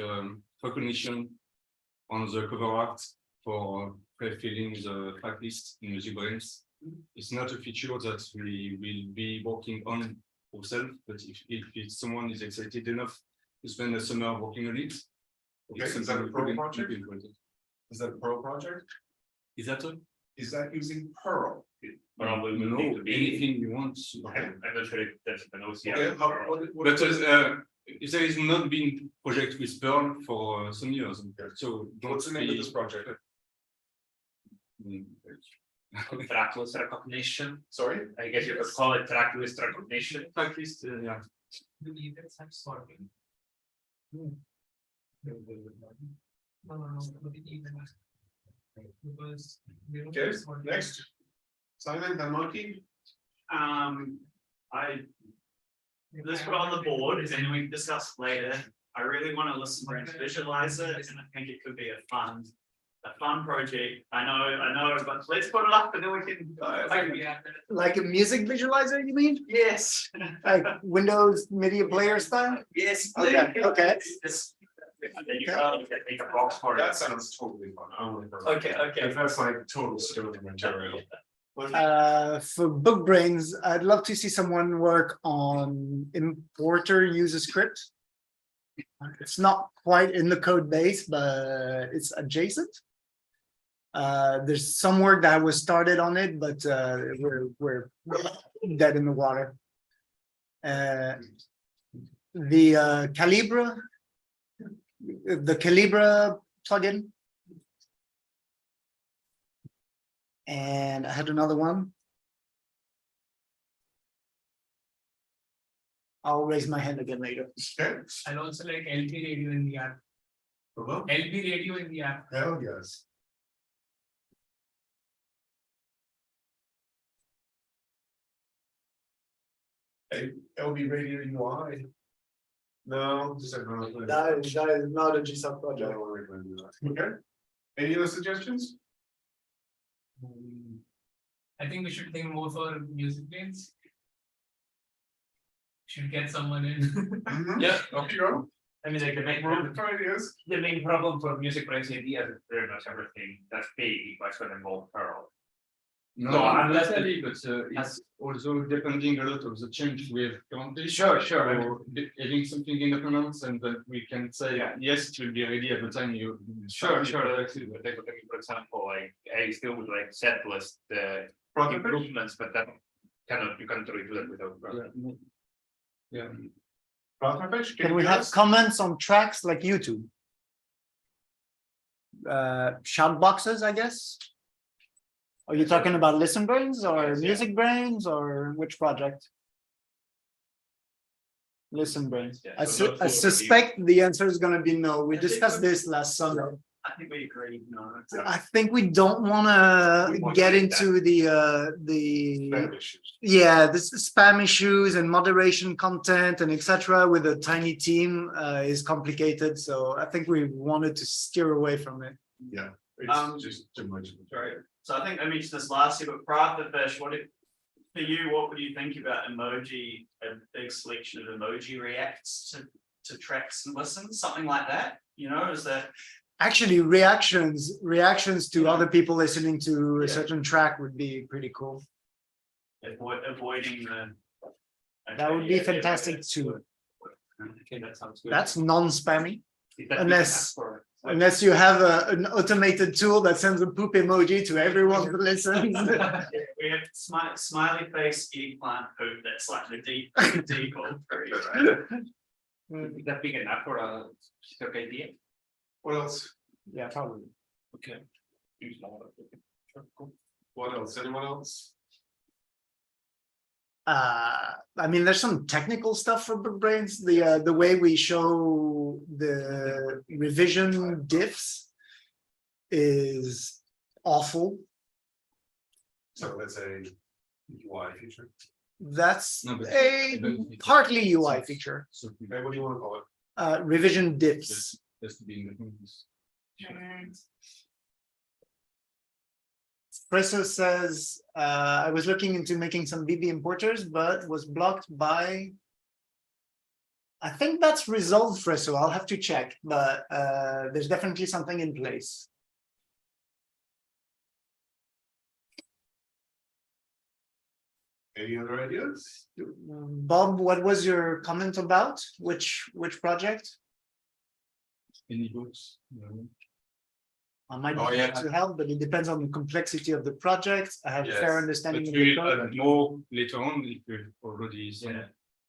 recognition on the cover art for pre-filling the track list in MusicBrainz. It's not a feature that we will be working on ourselves, but if someone is excited enough to spend a summer working on it. Okay, is that a Perl project? Is that a Perl project? Is that a? Is that using Perl? Probably will No, need to be. anything you want. Okay. I'm not sure if that's an Okay, OCR. what- But if there is not been project with Perl for some years, so what's the name of this project? Trackless recognition. Sorry? I guess you could call it trackless recognition. Track list, yeah. The events have sorting. No, but the events. Because. they don't Okay, have sorting. next. Simon, Monkey. I let's put it on the board and then we can discuss later. I really want to listen and visualize it, and I think it could be a fun project. I know, but let's put it up and then we can go. Like a music visualizer, you mean? Yes. Like Windows Media Player style? Yes. Okay, okay. Just- and then you can make a box for That it. sounds totally fun. Only for. Okay, okay. If that's like total story material. For BookBrainz, I'd love to see someone work on importer user script. It's not quite in the code base, but it's adjacent. There's some work that was started on it, but we're dead in the water. The Calibra plugin. And I had another one. I'll raise my hand again later. Okay. And also like LP radio in the app. Hello? LP radio in the app. Hell yes. Hey, LB Radio UI. No, just a. That is not a GSoC project. Okay. Any other suggestions? I think we should think more for music planes. Should get someone in. Yeah, off you go. I mean, like Try ideas. the main problem for music rights ideas is pretty much everything that's big, but gonna involve Perl. No, So not unless- necessarily, but it's also depending a lot of the change we have currently. Sure. So having something independent and that we can say, Yeah. yes, it will be ready at the time you. Sure. Like, for example, like I still would like set list the improvements, but that you can't really do that without Perl. Yeah. Protofish, Can you we do have this? comments on tracks like YouTube? Shout boxes, I guess. Are you talking about ListenBrainz or Yes, yeah. MusicBrainz or which project? ListenBrainz. Yeah, I so not I full suspect the answer is gonna be no. We I think discussed we- this last summer. I think we agree, no. I think we don't We wanna want get to do into the Spam issues. yeah, this spam issues and moderation content and etc. with a tiny team is complicated. So I think we wanted to steer away from it. Yeah, Um, it's just too much. Right, so I think I mentioned this last year, but Protofish, for you, what would you think about emoji, a big selection of emoji reacts to tracks and listens, something like that, you know, is that? Actually, reactions to other people listening to a Yeah. certain track would be pretty cool. Avoiding the. That would be fantastic too. Okay, that sounds good. That's non-spammy, That unless- we can ask for. unless you have an automated tool that sends a poop emoji to everyone that listens. We have smiley face eggplant poop, that's like the default. Is that big enough for a GSoC idea? What else? Yeah, probably. Okay. Use more. Sure, cool. What else? Anyone else? I mean, there's some technical stuff for BookBrainz. The way we show the revision diffs is awful. So that's a UI feature. That's No, but- a partly UI feature. So Okay, what do you want to call it? Revision diffs. has to be independent. Presso says, I was looking into making some VB importers, but was blocked by. I think that's resolved, Presso. I'll have to check, but there's definitely something in place. Any other ideas? Bob, what was your comment about? Which project? Any books? No. I might Oh, be yeah. able to help, but it depends on the complexity of the project. I have a Yes, fair But understanding of we the will code. add more later on if we've already some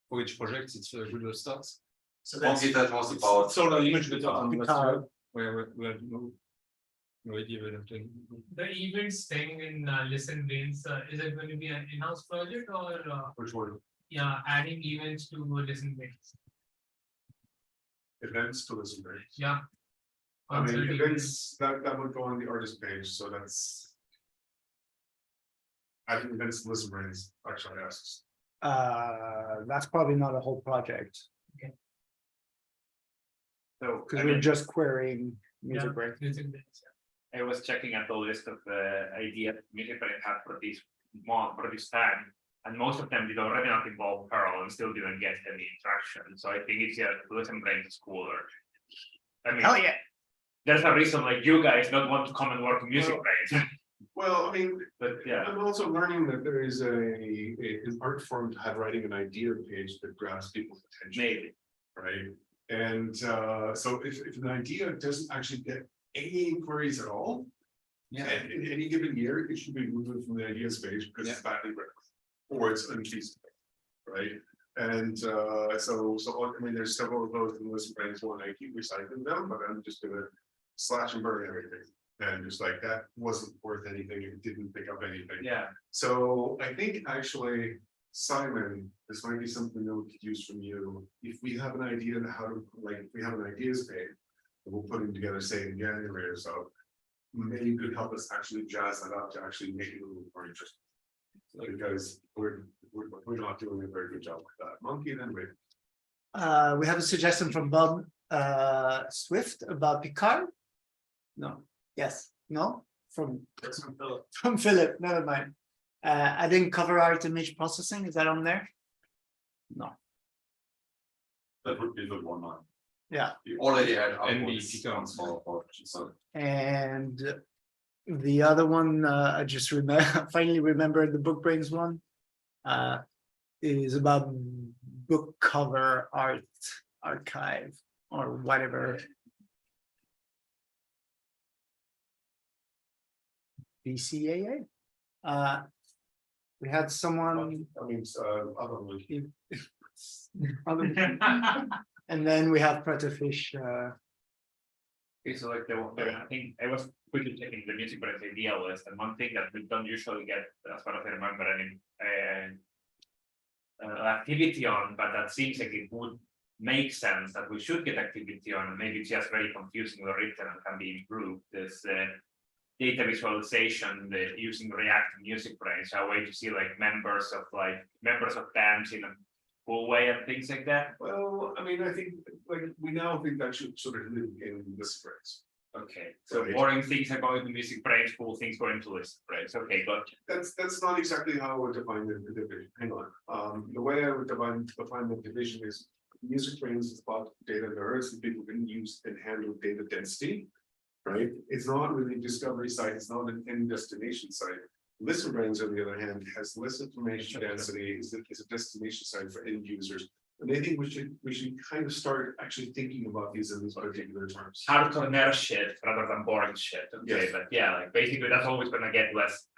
for each project, it's a good start. So Won't that's, get that was about. It's all much better than The last car. year, where we had no idea where to. The events thing in ListenBrainz, is it going to be an in-house project or Which one? yeah, adding events to ListenBrainz? Events to listen to. Yeah. I mean, Concert events, that would go on the artist page, so that's. I think events to listen brains actually asks. That's probably not a whole project, So, because I we're mean, just querying music brains. Music brains, yeah. I was checking at the list of ideas music brain had for this time. And most of them did already not involve Perl and still didn't get any traction. So I think it's Listen Brain is cooler. I mean, Hell yeah. there's a reason like you guys don't want to come and work in music Well, brains. Well, I mean, But yeah, I'm also learning that there is an art form to have writing an idea page that grabs people's attention. maybe. Right? And so if an idea doesn't actually get any inquiries at all. Yeah. And in any given year, it should be removed from the ideas page because it's badly written. Or it's unfeasible, right? And so I mean, there's several of those in Listen Brains one. I keep recycling them, but I'm just gonna slash and burn everything. And just like that wasn't worth anything, it didn't pick up anything. Yeah. So I think actually, Simon, this might be something that we could use from you. If we have an idea on how to, like, if we have an ideas page, we'll put them together, say in January or so. Maybe you could help us actually jazz that up to actually make it a little more interesting. Because we're not doing a very good job with that. Monkey, then we. We have a suggestion from Bob Swift about Picard. No, yes, no, from Philip, never mind. Adding cover art image processing, is that on there? No, That would be the one line. yeah, You already had MVP outputs on small so. and the other one, I just remember, finally remembered the Book Brains one. Is about book cover art archive or whatever. BCAA. We had someone, I mean, other one. and then we have Pretafish. Okay, so like I think I was quickly checking the music brains idea list, and one thing that we don't usually get, as far as I remember, any activity on, but that seems like it would make sense that we should get activity on, and maybe it's just very confusingly written and can be improved. This data visualization using React music brains, a way to see like members of bands in a cool way and things like that. Well, I mean, I think like we now think that should sort of live in this phrase. Okay, so Right. boring things are going to music brains, cool things going to list brains. Okay, but That's not exactly how I would define the division. Hang on. The way I would define the division is music brains is about data nerds and people can use and handle data density. Right? It's not really a discovery site, it's not an end destination site. Listen Brains, on the other hand, has less information density, is a destination site for end users. And I think we should kind of start actually thinking about these in these particular terms. hardcore nerd shit rather than boring shit. Okay, Yes. but yeah, like basically that's always gonna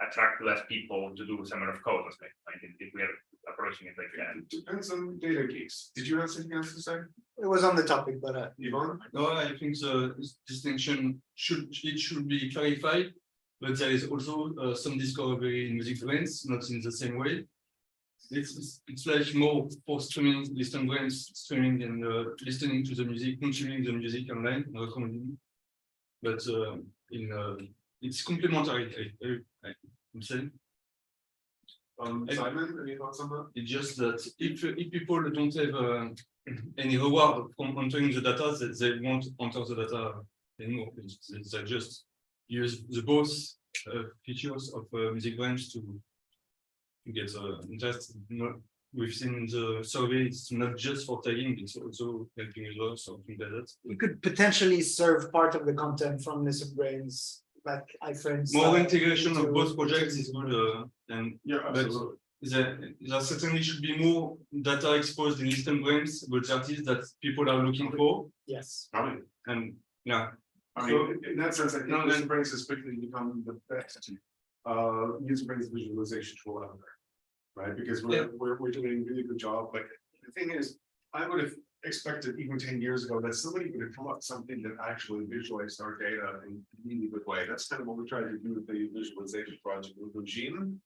attract less people to do summer of code. Like if we're approaching it like that. It depends on data geeks. Did you have something else to say, It was on the topic, but Yvonne? No, I think the distinction should be clarified, but there is also some discovery in music brains, not in the same way. It's like more for streaming, listen brains, streaming and listening to the music, consuming the music online, recommending. But it's complementary. I'm saying. Simon, any thoughts on that? It's just that if people don't have any reward from entering the data, that they won't enter the data anymore. They just use the both features of music branch to get interest. We've seen the survey, it's not just for tagging, it's also helping users, something like that. we could potentially serve part of the content from Listen Brains, like iFriends. More integration of to- both projects is good, and Yeah, but absolutely. there certainly should be more data exposed in Listen Brains, but artists that people are looking for, Yes. Right. and yeah. I mean, in that sense, I think No, Listen Brains has quickly become the best user brains visualization tool out there. Right, because we're doing a really good job, but the thing is, I would have expected even 10 years ago that somebody would have come up with something that actually visualized our data in a really good way. That's kind of what we tried to do with the visualization project with Gene.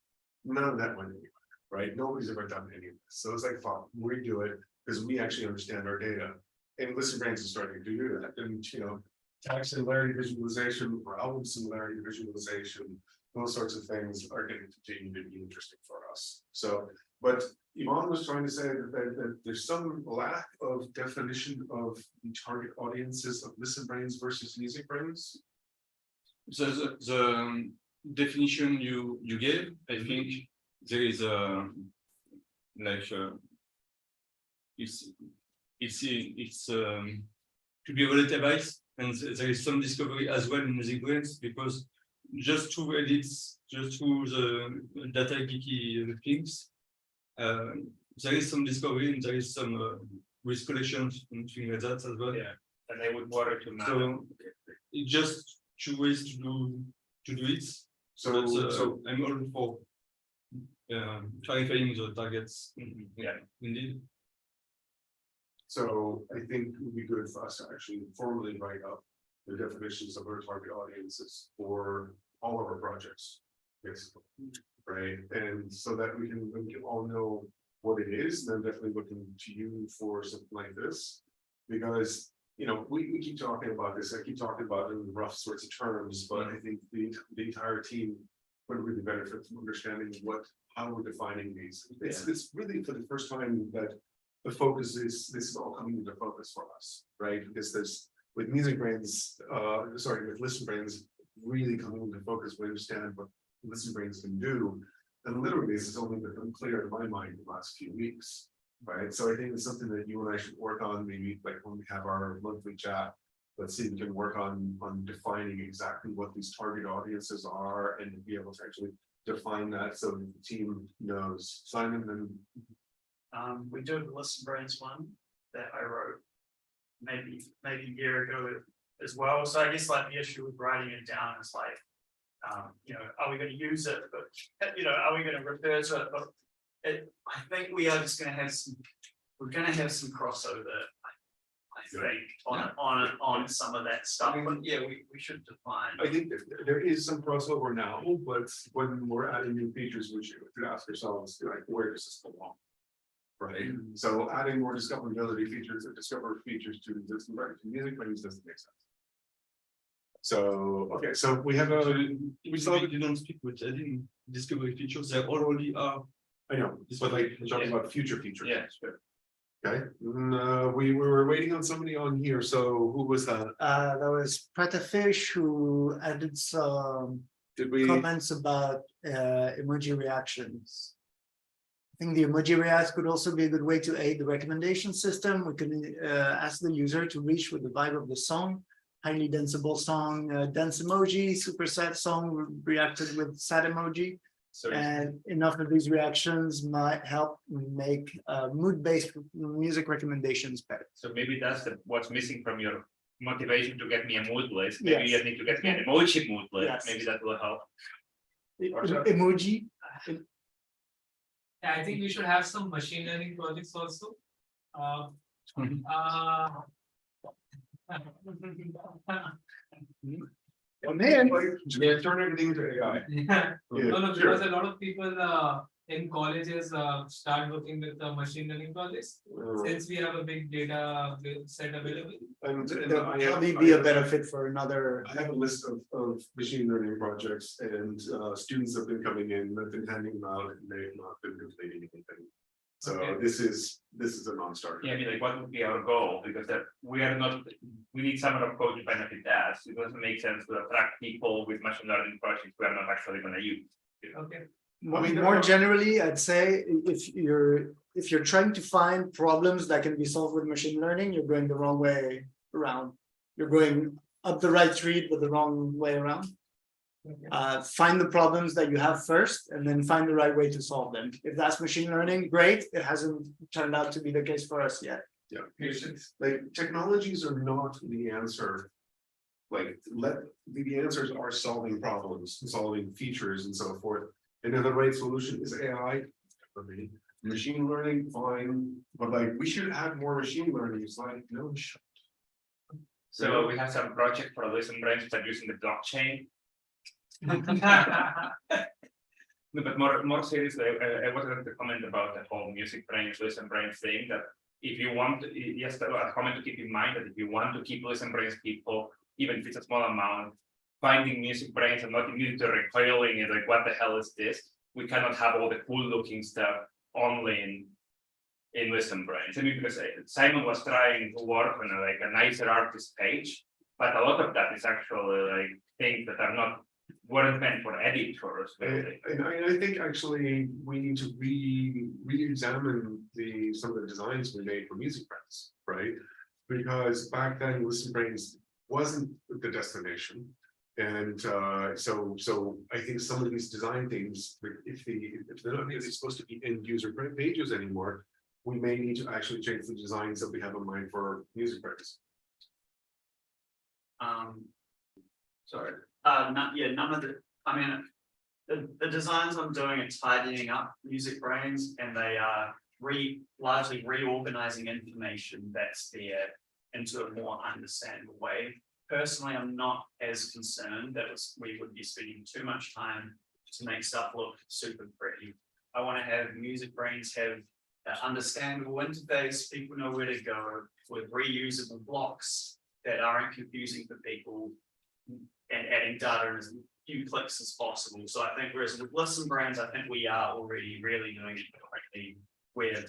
None of that went anywhere, right? Nobody's ever done any of this. So it's like, fuck, we do it because we actually understand our data. And Listen Brains is starting to do that. And tag similarity visualization or album similarity visualization, those sorts of things are going to continue to be interesting for us. So, but Iman was trying to say that there's some lack of definition of the target audiences of ListenBrainz versus MusicBrainz. The definition you gave, I think there is a it's to be relativized, and there is some discovery as well in MusicBrainz, because just through edits, just through the data geeky things, there is some discovery and there is some risk collections and things like that as well. Yeah, and they would water to matter. So it's just two ways to do it. So, But, I'm all for clarifying the targets. Yeah. Indeed. so I think it would be good for us to actually formally write up the definitions of our target audiences for all of our projects. Yes, right, and so that we can all know what it is, then definitely looking to you for something like this. Because, you know, we keep talking about this, I keep talking about it in rough sorts of terms, but I think the entire team would really benefit from understanding how we're defining these. It's really for the first time that the focus this is all coming into focus for us, right? Because there's with MusicBrainz, with ListenBrainz really coming into focus, we understand what ListenBrainz can do. And literally, this has only become clear in my mind the last few weeks, right? So I think it's something that you and I should work on, maybe like when we have our monthly chat. Let's see if we can work on defining exactly what these target audiences are and be able to actually define that so that the team knows. Simon, and We do the ListenBrainz one that I wrote maybe a year ago as well. So I guess like the issue with writing it down is like, you know, are we going to use it? But you know, are we going to refer to it? But I think we are just going to have some crossover. I think on some of that stuff. But yeah, we should define. I think there is some crossover now, but when we're adding new features, we should ask ourselves, like, where does this belong? Right, so adding more discoverability features or discover features to existing MusicBrainz doesn't make sense. So, okay, so we have We don't speak with adding discovery features, they already are. I know, but like, we're talking about future features. Yeah, sure. Okay, we were waiting on somebody on here, so who was that? That was Pretafish who added some Did we? comments about emoji reactions. I think the emoji reacts could also be a good way to aid the recommendation system. We can ask the user to reach with the vibe of the song. Highly danceable song, dance emoji, super sad song reacted with sad emoji. So And enough of these reactions might help make mood-based music recommendations better. so maybe that's what's missing from your motivation to get me a mood list. Maybe Yes. you need to get me an emoji mood list. Yes. Maybe that will help. Emoji. Yeah, I think we should have some machine learning projects also. Oh, man, yeah, turn everything into AI. Yeah. Yeah, No, no, sure. because a lot of people in colleges start working with the machine learning projects. Since we have a big data set available. And There'll I have, probably be a benefit for another. I have a list of machine learning projects and students have been coming in, I've been handing them out, and they've not been completing anything. So Okay. this is a non-starter. Yeah, I mean, like, what would be our goal? Because that we are not, we need some of our code to benefit us. It doesn't make sense to attract people with machine learning projects we are not actually gonna use. Okay. More generally, I'd say if you're trying to find problems that can be solved with machine learning, you're going the wrong way around. You're going up the right street, but the wrong way around. Find the problems that you have first, and then find the right way to solve them. If that's machine learning, great. It hasn't turned out to be the case for us yet. Yeah, like technologies are not the answer. Like the answers are solving problems, solving features and so forth. And then the right solution is AI. For me, machine learning, fine, but like we should have more machine learning. It's like, no. So we have some project for ListenBrainz that using the blockchain. No, but more seriously, I wanted to comment about the whole MusicBrainz, ListenBrainz thing. That if you want, yes, a comment to keep in mind that if you want to keep ListenBrainz people, even if it's a small amount, finding MusicBrainz and not immediately recoiling it, like what the hell is this? We cannot have all the cool looking stuff only in ListenBrainz. I mean, because Simon was trying to work on a nicer artist page, but a lot of that is actually like things that weren't meant for editors. Really. And I think actually we need to re-examine some of the designs we made for MusicBrainz, right? Because back then ListenBrainz wasn't the destination. And so I think some of these design things, if they're not really supposed to be end user pages anymore, we may need to actually change the designs that we have in mind for MusicBrainz. Sorry. None of the designs I'm doing are tidying up MusicBrainz, and they are largely reorganizing information that's there into a more understandable way. Personally, I'm not as concerned that we would be spending too much time to make stuff look super pretty. I want to have MusicBrainz have an understandable interface, people know where to go, with reusable blocks that aren't confusing for people, and adding data in as few clicks as possible. So I think, whereas with ListenBrainz, I think we are already really doing it correctly, where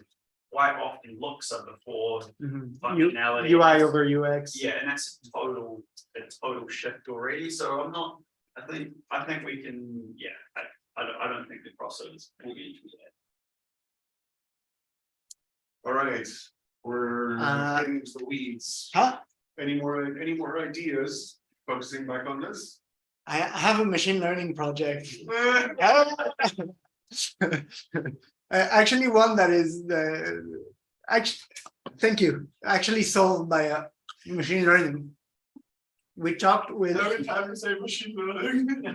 quite often looks are before functionality. UI over UX. Yeah, and that's a total shift already. So I'm not. I think we can. Yeah, I don't think the crossovers will get into that. All right, we're getting into the weeds. Huh? Any more ideas focusing back on this? I have a machine learning project. Actually, one that is thank you. Actually solved by machine learning. We talked with. Every time you say machine learning.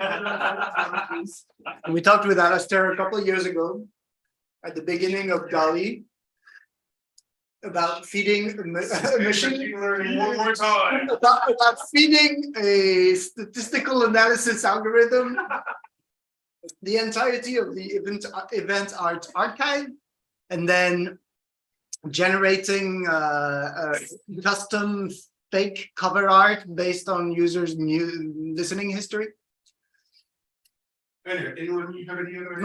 We talked with Alistair a couple of years ago, at the beginning of Dolly, about feeding a machine learning one more time. about feeding a statistical analysis algorithm the entirety of the event art archive, and then generating custom fake cover art based on users' listening history. Anyway, anyone have any other?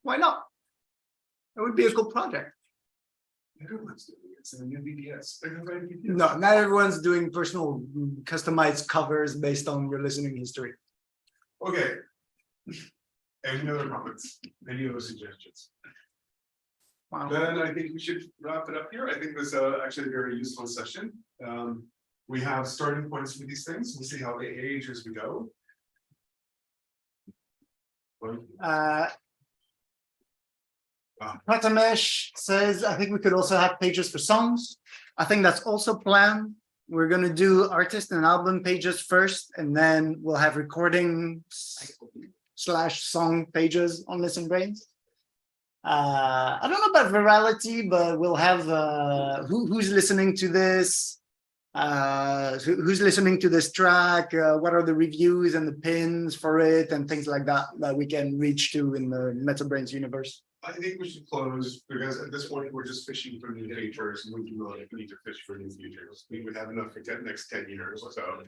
Why not? It would be a cool project. Everyone's doing it. It's a new BBS. No, not everyone's doing personal customized covers based on your listening history. Okay. Any other comments? Any other suggestions? Wow. Then I think we should wrap it up here. I think this is actually a very useful session. We have starting points for these things. We'll see how they age as we go. Pratamesh says, I think we could also have pages for songs. I think that's also planned. We're going to do artist and album pages first, and then we'll have recording / song pages on ListenBrainz. I don't know about virality, but we'll have who's listening to this, who's listening to this track, what are the reviews and the pins for it, and things like that we can reach to in the MetaBrainz universe. I think we should close because at this point we're just fishing for new features, and we do not need to fish for new features. We would have enough for the next 10 years. So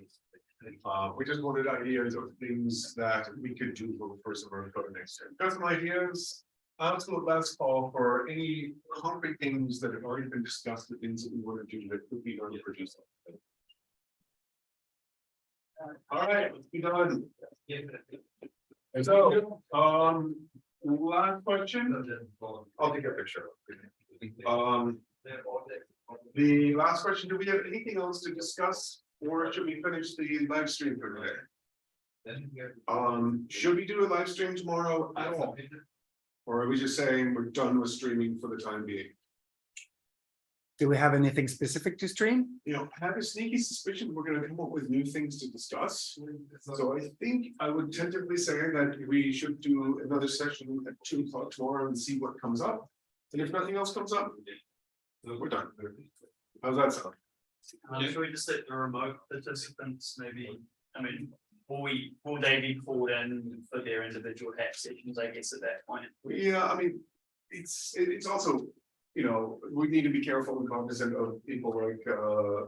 we just wanted ideas of things that we could do for some of our code next year. Got some ideas. Let's go last call for any concrete things that have already been discussed, the things that we want to do that could be done to produce something. All right, let's be done. So, last question. I'll take a picture. The last question, do we have anything else to discuss, or should we finish the live stream for today? Should we do a live stream tomorrow at all? Or are we just saying we're done with streaming for the time being? Do we have anything specific to stream? You know, I have a sneaky suspicion we're going to come up with new things to discuss. So I think I would tentatively say that we should do another session at 2 o'clock tomorrow and see what comes up. And if nothing else comes up, we're done. How's that sound? Should we just let the remote participants maybe, I mean, will they be called in for their individual hack sessions, I guess, at that point? Yeah, I mean, it's also, you know, we need to be careful and cognizant of people like,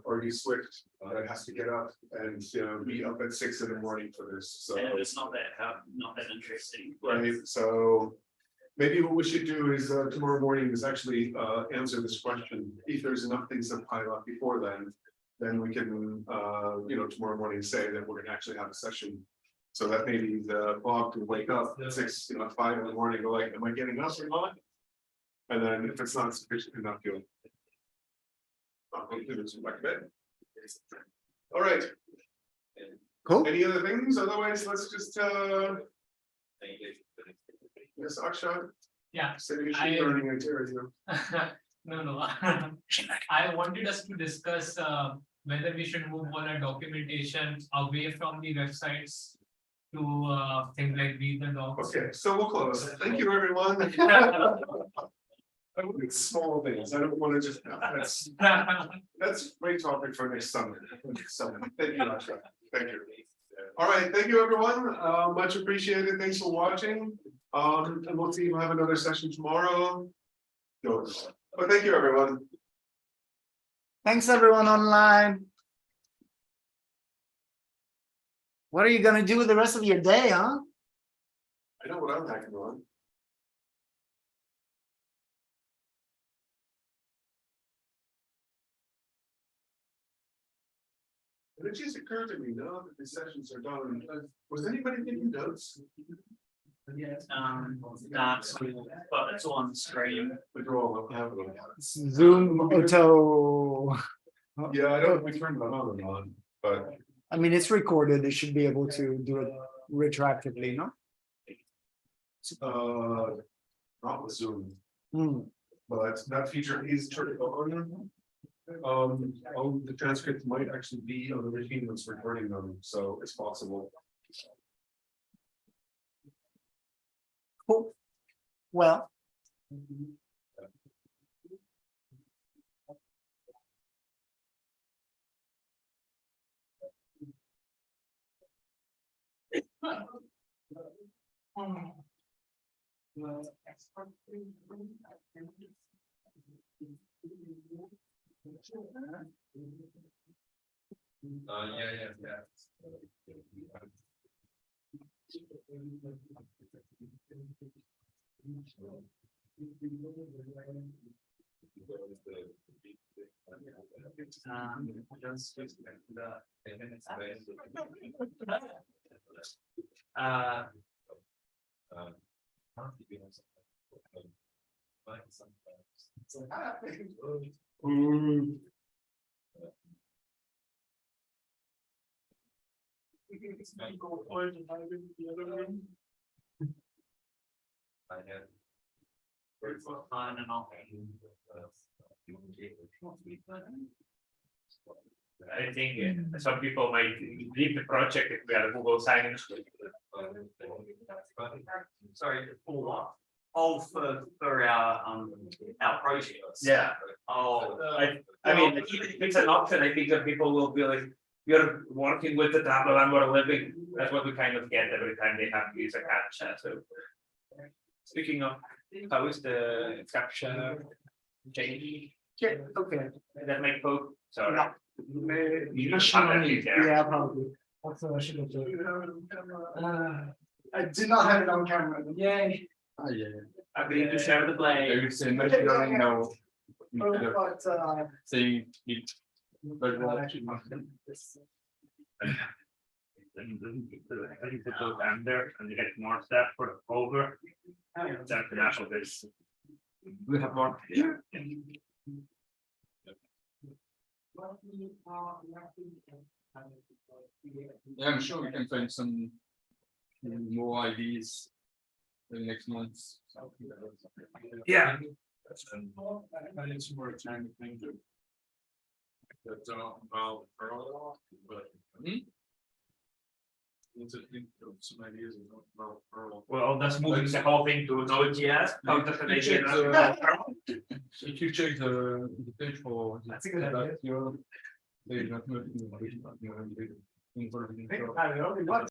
R.D. Swift, that has to get up and, be up at 6 in the morning for this, so. And it's not that interesting. Right, so maybe what we should do is tomorrow morning is actually answer this question. If there's enough things that pile up before then we can, tomorrow morning say that we're gonna actually have a session. So that maybe the Bob can wake up at 6, 5 in the morning, go like, am I getting up or not? And then if it's not sufficient enough, you'll. I'll do this back to bed. All right. Cool. Any other things? Otherwise, let's just Yes, Akshay, Yeah. say machine learning and No. I wanted us to discuss whether we should move all our documentation away from the websites to things like Read the Docs. Okay, so we'll close. Thank you, everyone. It's small things. I don't want to just, that's a great topic for next summer. Thank you, Akshay. Thank you. All right, thank you, everyone. Much appreciated. Thanks for watching. And we'll see you have another session tomorrow. No, but thank you, everyone. Thanks, everyone online. What are you gonna do with the rest of your day, huh? I know what I'm hacking on. And it just occurred to me now that the sessions are done, was anybody taking notes? That's cool, but it's on stream. We're all having them. Zoom auto. Yeah, I don't know if we turned them on or not, but I mean, it's recorded. They should be able to do it retroactively, no? not with Zoom, Hmm. but that feature is turned on. The transcript might actually be on the machine that's recording them, so it's possible. Cool. Well. Yeah. I think some people might leave the project if we had a Google sign-in. Sorry, for what? Oh, for our projects. Yeah. Oh, I mean, if it's an option, I think that people will be like, you're working with the tablet, I'm gonna living. That's what we kind of get every time they have to use a captcha. So speaking of, how is the captcha change? Yeah, okay. Does that make code? Sorry. No. You just have that in there. Yeah, probably. Also, I should have I did not have it on camera. Yay. Agree to share the blame. But Saying it. Then you put those under and you get more stuff for the over. That's international base. We have more. Yeah. Yeah, I'm sure we can find some more ideas in the next months. Yeah. I need some more time to think of. That's about parallel, but. Let's think of some ideas about parallel. Well, that's moving the whole thing to Node.js. How does it make it? If you check the page for. That's a good idea. They not.